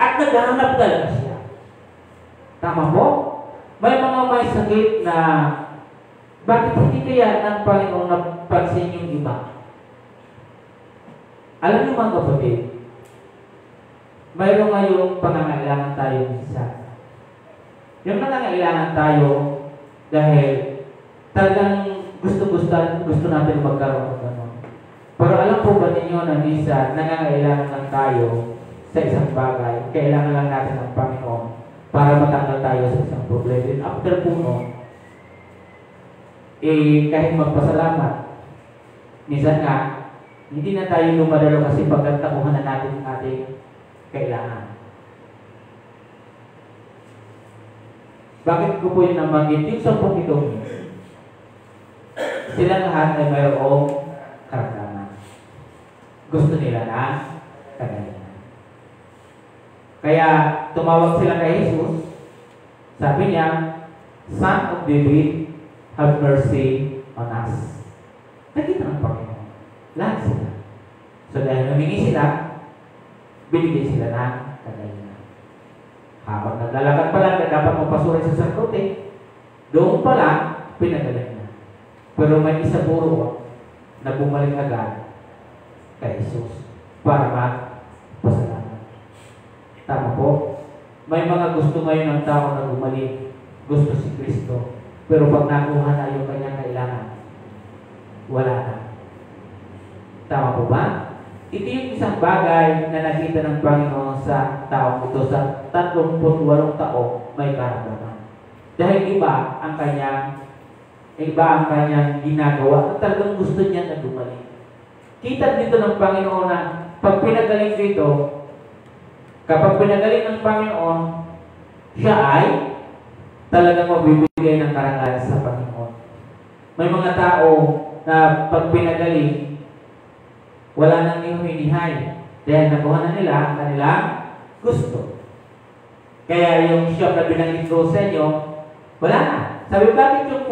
At naghahanap talaga siya. Tama po? May mga may sakit na bakit hindi kaya ng Panginoon napansin yung iba? Alam niyo mga kapatid, mayroong ngayong pangangailangan tayo minsan. Yung nangangailangan tayo dahil talagang gusto natin magkaroon ng gano'n. Pero alam po ba ninyo na minsan nangangailangan lang tayo sa isang bagay, kailangan lang natin ng Panginoon para matanggal tayo sa isang problema. And after po noon, kahit magpasalamat, minsan nga, hindi na tayo lumadalo kasi pagkatakuhan na natin ang ating kailangan. Bakit ko po yung nabanggit? Yung 10 ito, sila lahat ay mayroong karamdaman. Gusto nila na kagalingan. Kaya tumawag sila kay Jesus. Sabi niya, Son of David, have mercy on us. Nakita ng Panginoon. Lahat sila. So dahil humingi sila, binigyan sila ng kagalingan. Habang naglalakad pa lang na dapat magpasurin sa sarkote, doon pa lang, pinagaling na. Pero may isa puro na bumalik agad kay Jesus para magpasalamat. Tama po? May mga gusto ngayon ng tao na bumalik. Gusto si Kristo. Pero pag nakuha na yung kanyang kailangan, wala na. Tama po ba? Ito yung isang bagay na nakita ng Panginoon sa taong ito sa 38 taong may karamdaman. Dahil iba ang kanyang iba ang kanyang ginagawa at talagang gusto niya na gumaling. Kita dito ng Panginoon na pag pinagaling dito, kapag pinagaling ng Panginoon, siya ay talagang mabibigay ng karangalan sa Panginoon. May mga tao na pag pinagaling, wala nang hinihay dahil nakuha na nila ang kanilang gusto. Kaya yung shop na binanggit ko sa inyo, wala na. Sabi, bakit yung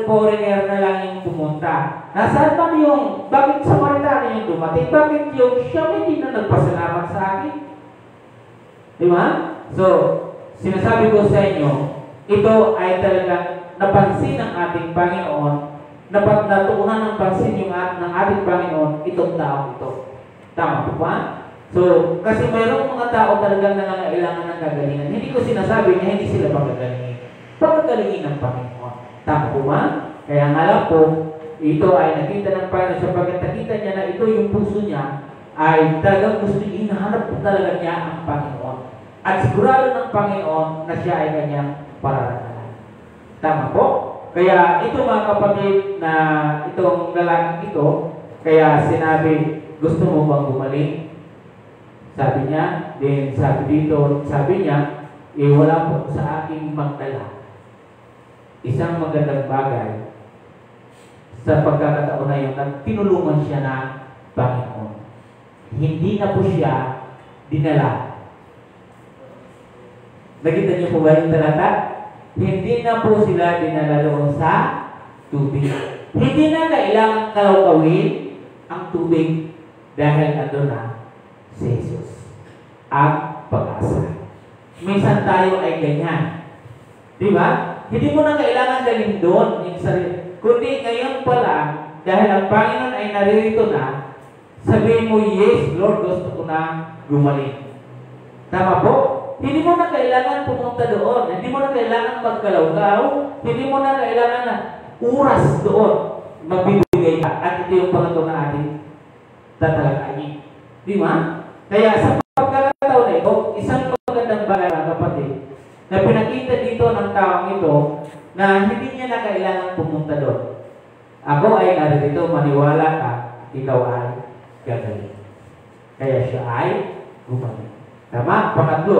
foreigner na lang yung pumunta? Nasaan pa yung, bakit Samaritano yung dumating? Bakit yung shop hindi na nagpasalamat sa akin? Di ba? So, sinasabi ko sa inyo, ito ay talagang napansin ng ating Panginoon, natuunan ng pansin ng ating Panginoon, itong tao ito. Tama po ba? So, kasi mayroong mga tao talagang nangangailangan ng kagalingan. Hindi ko sinasabi na hindi sila pagagalingin. Pagagalingin ng Panginoon. Tama po ba? Kaya nga lang po, ito ay nakita ng Panginoon sapagkat nakita niya na ito yung puso niya ay talagang gusto hinahanap po talaga niya ang Panginoon. At sigurado ng Panginoon na siya ay kanyang pararangalan. Tama po? Kaya ito mga kapatid na itong lalaking ito, kaya sinabi, gusto mo bang gumaling? Sabi niya, then sabi dito, sabi niya, wala po sa aking magdala isang magandang bagay sa pagkakataon na yun na tinulungan siya ng Panginoon. Hindi na po siya dinala. Nakita niyo po ba yung talata? Hindi na po sila dinala doon sa tubig. Hindi na kailangan kalawkawin ang tubig dahil ando na si Jesus ang pag-asa. Minsan tayo ay ganyan. Di ba? Hindi mo na kailangan dalhin doon yung sarili. Kundi ngayon pala, dahil ang Panginoon ay naririto na, sabihin mo, yes, Lord, gusto ko na gumaling. Tama po? Hindi mo na kailangan pumunta doon. Hindi mo na kailangan magkalawkaw. Hindi mo na kailangan na oras doon magbibigay ka. At ito yung pangatong na ating tatalakayin. Di ba? Kaya sa pagkakataon na ito, isang magandang bagay mga kapatid, na pinakita dito ng taong ito na hindi niya na kailangan pumunta doon. Ako ay narito, maniwala ka, ikaw ay gagaling. Kaya siya ay gumaling. Tama? Pangatlo,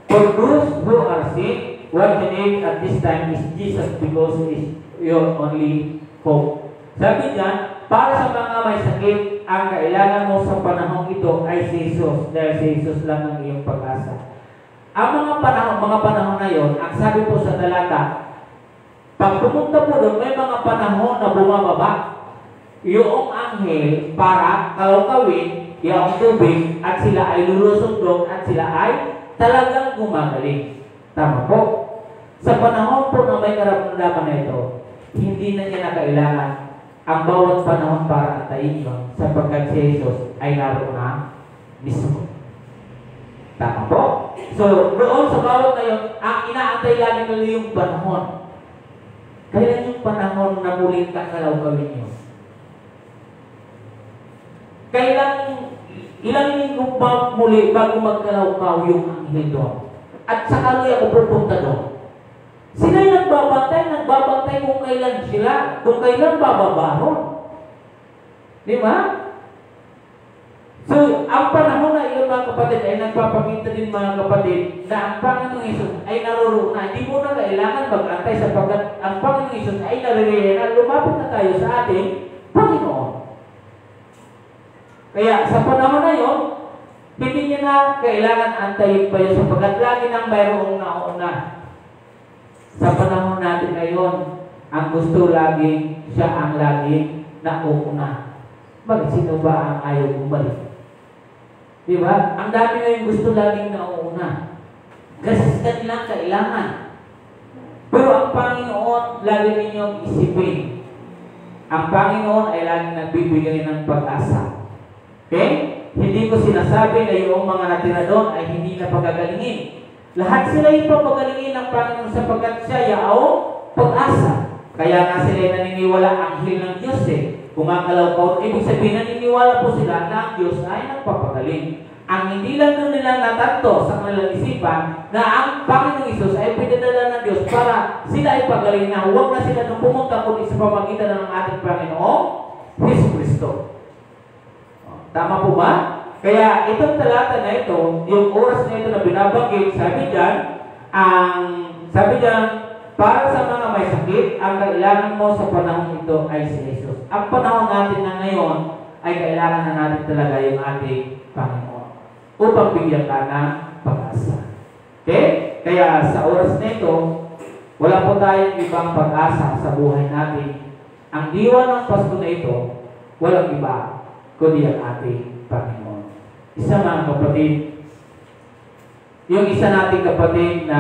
for those who are sick, what you need at this time is Jesus because He is your only hope. Sabi niya, para sa mga may sakit, ang kailangan mo sa panahon ito ay si Jesus, dahil si Jesus lang ang iyong pag-asa. Ang mga panahon na yon, ang sabi po sa talata, pag pumunta po doon, may mga panahon na bumababa yung anghel para kalawkawin yung tubig at sila ay lulusog doon at sila ay talagang gumagaling. Tama po. Sa panahon po na may karamdaman na ito, hindi na niya na kailangan ang bawat panahon para antayin yun sapagkat si Jesus ay naroon na mismo. Tama po? So, doon sa bawat na yun, ang inaantay lagi nila yung panahon. Kailan yung panahon na muling kakalawkawin nyo? Kailan, ilang linggo pa muli bago magkalawkaw yung anghel doon? At saka luya ako pupunta doon. Sila'y nagbabantay kung kailan sila, kung kailan bababaron. Di ba? So, ang panahon na iyon mga kapatid ay nagpapakita din mga kapatid na ang Panginoong Hesus ay naroroon na. Hindi mo na kailangan mag-antay sapagkat ang Panginoong Hesus ay naririyan na lumapit na tayo sa ating Panginoon. Kaya sa panahon na iyon, hindi niya na kailangan antayin pa yun sapagkat lagi nang mayroong nauna. Sa panahon natin ngayon, ang gusto laging siya ang laging nauna. Bakit sino ba ang ayaw bumalik? Diba? Ang dami ngayon gusto laging nauuna. Kasi kanilang kailangan. Pero ang Panginoon, lagi ninyong isipin. Ang Panginoon ay laging nagbibigay ng pag-asa. Okay? Hindi ko sinasabi na yung mga natira doon ay hindi na pagagalingin. Lahat sila yung pagagalingin ng Panginoon sapagkat siya yaong pag-asa. Kaya nga sila naniniwala ang anghel ng Diyos eh. Kumakalaw ko, ibig sabihin naniniwala po sila na ang Diyos ay nagpapagaling. Ang hindi lang doon nila natanto sa kanilang isipan na ang Panginoong Isus ay pinadala ng Diyos para sila ay pagaling na huwag na sila nung pumunta kundi sa pamagitan ng ating Panginoong Hesus Kristo. Tama po ba? Kaya itong talata na ito, yung oras na ito na binabanggit, sabi dyan, para sa mga may sakit, ang kailangan mo sa panahon ito ay si Jesus. Ang panahon natin na ngayon ay kailangan na natin talaga yung ating Panginoon upang bigyan ka ng pag-asa. Okay? Kaya sa oras na ito, wala po tayong ibang pag-asa sa buhay natin. Ang diwa ng Pasko na ito, walang iba kundi ang ating Panginoon. Isa mga kapatid, yung isa nating kapatid na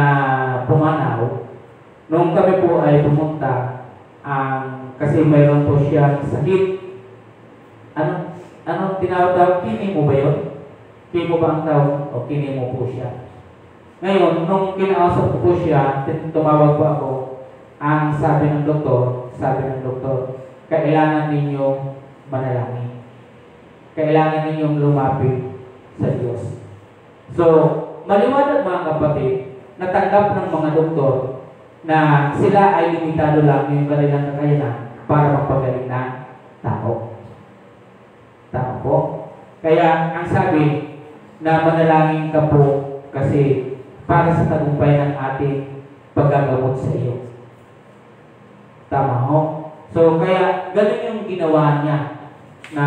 pumanaw, nung kami po ay pumunta, kasi mayroon po siyang sakit. Anong tinawag? Kini mo ba yun? Kini mo ba ang tawag? O kini mo po siya. Ngayon, nung kinausap ko po siya, tumawag po ako, ang sabi ng doktor, kailangan ninyong manalangin. Kailangan ninyong lumapit sa Diyos. So, maliwanag mga kapatid, natanggap ng mga doktor na sila ay limitado lang yung kanilang kakayanan para magpagaling ng tao. Tama po? Kaya, ang sabi na manalangin ka po kasi para sa tagumpay ng ating paggagamot sa iyo. Tama ho? So, kaya ganun yung ginawa niya na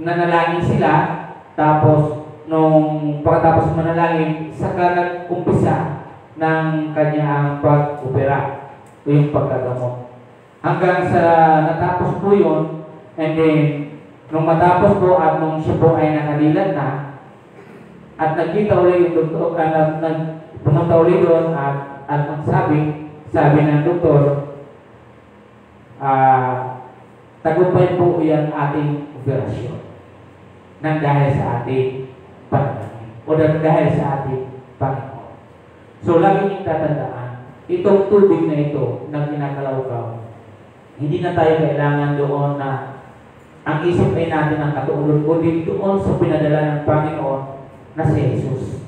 nanalangin sila, tapos nung pagkatapos manalangin, saka nag-umpisa ng kanyang pag-opera o yung paggagamot. Hanggang sa natapos po yun, and then nung matapos po at nung siya po ay nakalilan na, at nagkita ulit yung doktor, pumunta ulit doon at sabi ng doktor, tagumpay po yan ating operasyon nang dahil sa ating panalangin o nang dahil sa ating Panginoon. So, lagi niyong tatandaan, itong tubig na ito na kinakalaw-kaw, hindi na tayo kailangan doon na ang isip ay natin ang katuulog, kundi doon sa pinadala ng Panginoon na si Jesus.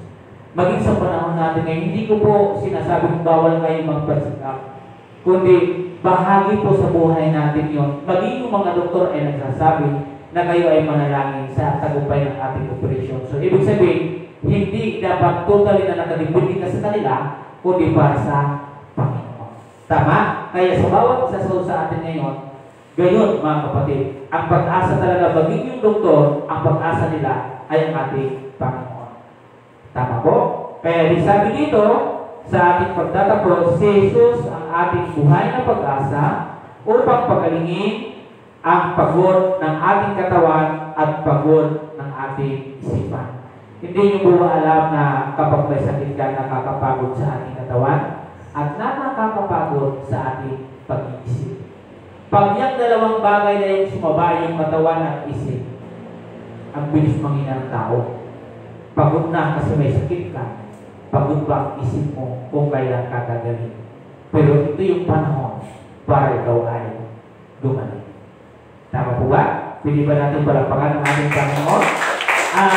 Maging sa panahon natin ngayon, hindi ko po sinasabing bawal kayo magpasikap, kundi bahagi po sa buhay natin yon. Maging yung mga doktor ay nagsasabi na kayo ay manalangin sa tagumpay ng ating operasyon. So, ibig sabihin, hindi dapat totally na nakadepende ka sa kanila, kundi para sa Panginoon. Tama? Kaya sa bawat isa sa atin ngayon, gayon mga kapatid, ang pag-asa talaga, maging yung doktor, ang pag-asa nila ay ang ating Panginoon. Tama po? Kaya sabi dito, sa ating pagtatapos, si Jesus ang ating buhay na pag-asa upang pagalingin ang pagod ng ating katawan at pagod ng ating isipan. Hindi nyo po alam na kapag may sakit ka, nakakapagod sa ating katawan at nakakapagod sa ating pag-iisip. Pag yung dalawang bagay na yung sumaba, yung katawan at isip, ang bilis manghina ng tao. Pagod na kasi may sakit ka. Pagod ba ang isip mo kung kailan ka gagaling. Pero ito yung panahon para ikaw ay gumaling. Tama po ba? Pwede ba natin palapakan ng ating Panginoon? At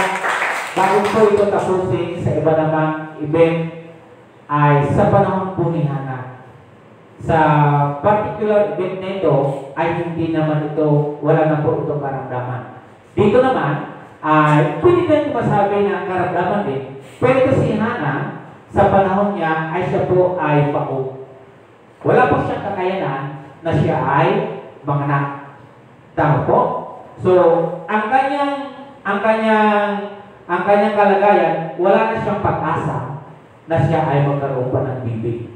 bago po ito tapusin sa iba namang event ay sa panahon po ni Hannah. Sa particular event na ito ay hindi naman ito, wala na po itong karamdaman. Dito naman ay pwede natin masabi na karamdaman din. Pero si Hannah, sa panahon niya ay siya po ay baog. Wala po siyang kakayanan na siya ay manganak. Tama po? So, ang kanyang kalagayan, wala na siyang pag-asa na siya ay magkaroon pa ng bibig.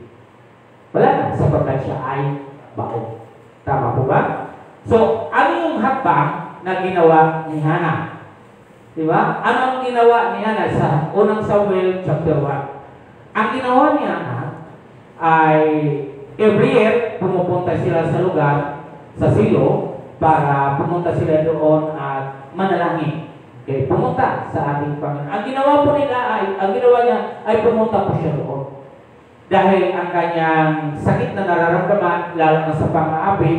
Wala na, sapagkat siya ay baog. Tama po ba? So, ano yung hakbang na ginawa ni Hannah? Diba? Ano ang ginawa ni Hannah sa unang Samuel chapter 1? Ang ginawa ni Hannah ay every year, pumupunta sila sa lugar, sa Silo, para pumunta sila doon at manalangin. Okay, pumunta sa ating Panginoon. Ang ginawa niya ay pumunta po siya doon. Dahil ang kanyang sakit na nararamdaman, lalo na sa pang-aapi,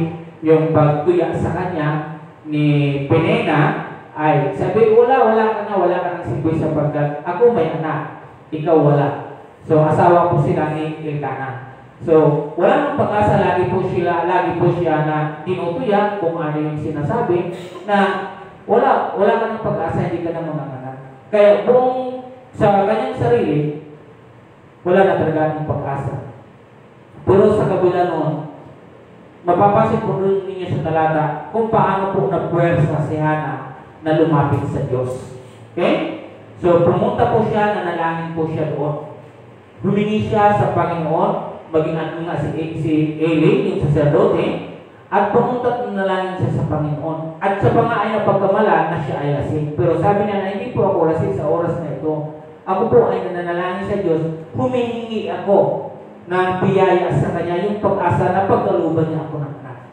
yung pagtuya sa kanya ni Penina, ay sabi, wala ka ng silbi sapagkat ako may anak, ikaw wala. So, asawa po sila ni Elkanah. So, wala nang pag-asa, lagi po siya na tinutuyan kung ano yung sinasabi, na wala ka ng pag-asa, hindi ka na manganganak. Kaya buong sa kanyang sarili, wala na talaga ng pag-asa. Pero sa kabila noon, mapapansin po rin ninyo sa talata kung paano po nagpuwersa si Hannah na lumapit sa Diyos. Okay? So, pumunta po siya, nanalangin po siya doon. Humingi siya sa Panginoon, maging ano nga si Eli, yung sacerdote, at pumunta at nanalangin siya sa Panginoon. At sa pangaay na pagkamala na siya ay lasing. Pero sabi niya na hindi po ako lasing sa oras na ito. Ako po ay nananalangin sa Diyos, humihingi ako ng biyaya sa Kanya, yung pag-asa na pagkaluban niya ako ng anak.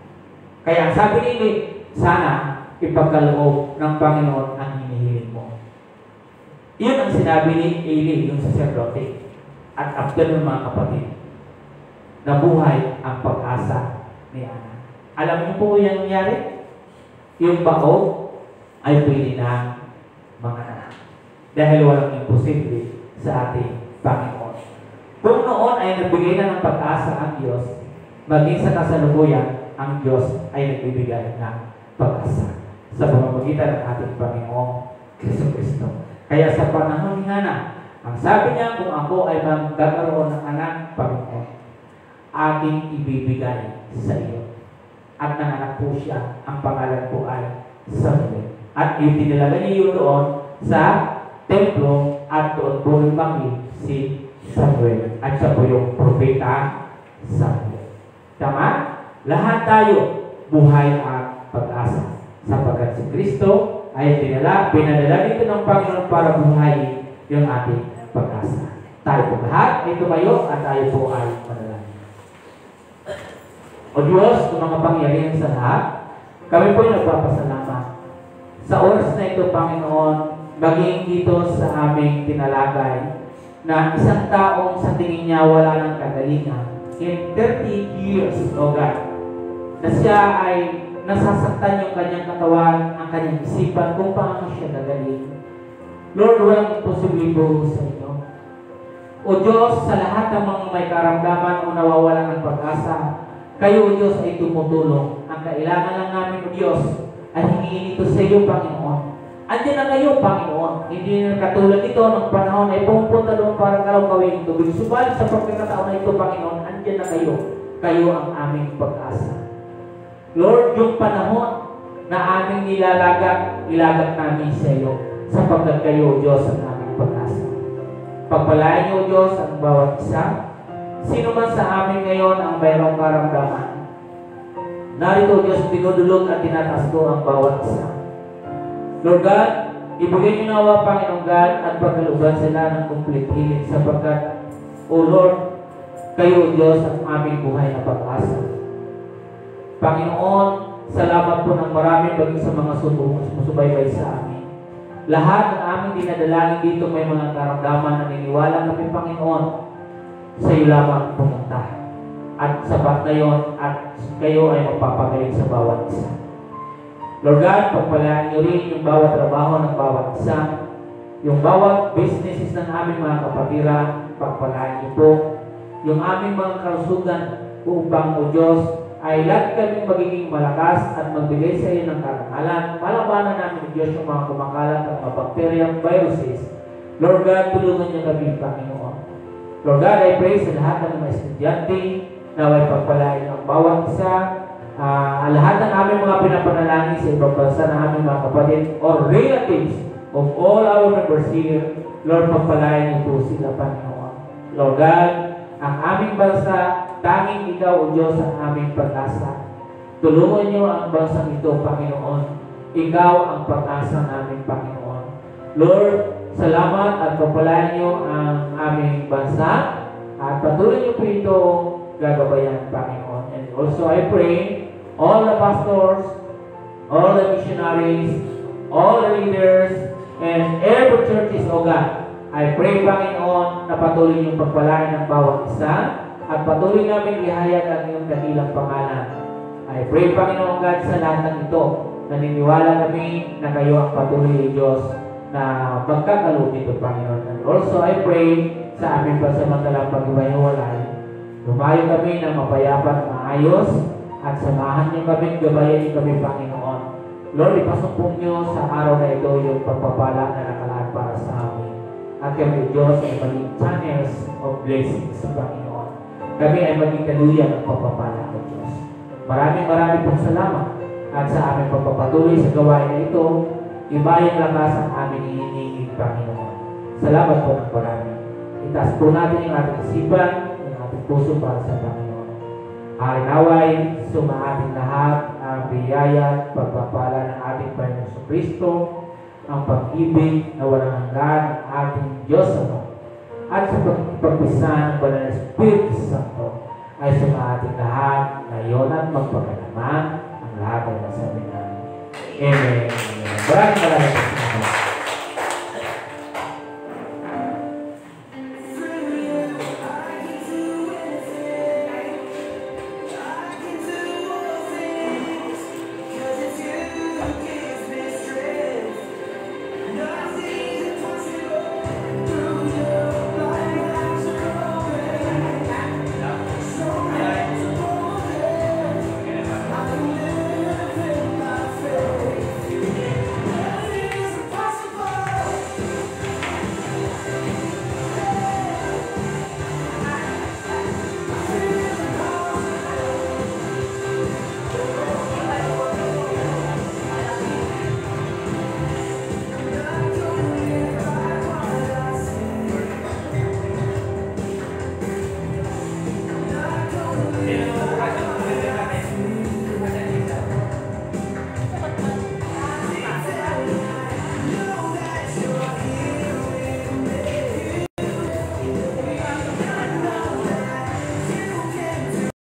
Kaya sabi ni Eli, sana ipagkaloob ng Panginoon ang hinihiling mo. Iyon ang sinabi ni Eli, yung sacerdote. At after ng mga kapatid, nabuhay ang pag-asa ni Hannah. Alam niyo po yung nangyari? Yung baog ay pwede na mga anak. Dahil walang imposible sa ating Panginoon. Kung noon ay nagbigay na ng pag-asa ang Diyos, maging sa kasalukuyan, ang Diyos ay nagbibigay ng pag-asa sa pamamagitan ng ating Panginoong Kristo. Kaya sa panahon ni Hannah, ang sabi niya, kung ako ay magkakaroon ng anak, Panginoon, aking ibibigay sa iyo. At nanganak po siya, ang pangalan po ay Samuel. At itinalaga niya yun doon sa templo at doon po lumaki si Samuel. At siya po yung propeta Samuel. Tama? Lahat tayo buhay ang pag-asa. Sapagkat si Kristo ay pinadala dito ng Panginoon para buhay yung ating pag-asa. Tayo po lahat ay tumayo at tayo po ay manalangin. O Diyos, ng mga pangyarihan sa lahat, kami po ay nagpapasalamat. Sa oras na ito, Panginoon, maging dito sa aming tinalagay na isang taong sa tingin niya wala ng kagalingan. In 30 years, O God, na siya ay nasasaktan yung kanyang katawan, ang kanyang isipan, kung paano siya gagaling. Lord, walang imposible po sa inyo. O Diyos, sa lahat ng mga may karamdaman o nawawalan ng pag-asa, kayo, O Diyos, ay tumutulong. Ang kailangan lang namin, O Diyos, ay hingin ito sa iyo, Panginoon. Andiyan na kayo, Panginoon. Hindi na katulad ito ng panahon ay pumunta doon para gawin ito. Subalit sa pagkakataon na ito, Panginoon, andiyan na kayo. Kayo ang aming pag-asa. Lord, yung panahon na aming ilagak namin sa iyo, sapagkat kayo, Diyos, ang aming pag-asa. Pagpalain niyo, Diyos, ang bawat isa. Sino man sa amin ngayon ang mayroong karamdaman, narito, Diyos, dinudulog at tinataas ko ang bawat isa. Lord God, ibigay niyo nawa, Panginoon God, at pagkalugan sila ng complete healing sapagkat, O Lord, kayo, Diyos, ang aming buhay na pag-asa. Panginoon, salamat po ng marami bagay sa mga sumusubaybay sa amin. Lahat ng aming dinadalangin dito may mga karamdaman na niniwala kami, Panginoon, sa iyo lamang pumunta. At sapat na yon at kayo ay magpapagaling sa bawat isa. Lord God, pagpalaan niyo rin yung bawat trabaho ng bawat isa, yung bawat businesses ng aming mga kapatiran, pagpalaan niyo po yung aming mga kalusugan upang, O Diyos, ay lagi kaming magiging malakas at magbigay sa iyo ng karangalan. Malabanan namin, O Diyos, yung mga kumakalat at mga bacteria, viruses. Lord God, tulungan niyo kami, Panginoon. Lord God, I pray sa lahat ng mga estudyante na may pagpalain ang bawat isa. Lahat ng aming mga pinapanalangin sa ibang bansa ng aming mga kapatid or relatives of all our members here, Lord, pagpalain niyo po sila, Panginoon. Lord God, ang aming bansa, tanging ikaw, O Diyos, ang aming pag-asa. Tulungan niyo ang bansang ito, Panginoon. Ikaw ang pag-asa namin, Panginoon. Lord, salamat at pagpalain niyo ang aming bansa at patuloy niyo po ito gagabayan, Panginoon. And also I pray all the pastors, all the missionaries, all the leaders, and every churches, O God. I pray, Panginoon, na patuloy niyong pagpalain ng bawat isa at patuloy namin ihayag ang iyong dakilang pangalan. I pray, Panginoon God, sa lahat ng ito naniniwala kami na kayo ang patuloy, Diyos, na magkakaloob nito, Panginoon. And also, I pray sa aming pansamantalang paghiwa-hiwalay, lumayo kami ng mapayapa at maayos, at samahan niyo kami, gabayan niyo kami, Panginoon. Lord, ipasok niyo sa araw na ito yung pagpapala na nakalaan para sa amin. At kami, Diyos, ay maging channels of blessings sa Panginoon. Kami ay maging kaluyan ng pagpapala ko, Diyos. Maraming pong salamat. At sa aming pagpapatuloy sa gawain na ito, ibayang lakas ang aming hinihingi, Panginoon. Salamat po ng marami. Itaas po natin yung ating isipan, yung ating puso para sa Panginoon. Naway, sumaating lahat ang biyaya at pagpapala ng ating Panginoon Kristo, ang pag-ibig na walang hanggan ng ating Diyos Ama, at sa pagpisan ng Banal na Espiritu Santo ay sumaating lahat ngayon at magpagalaman ang lahat ay nasabi namin. Amen. Maraming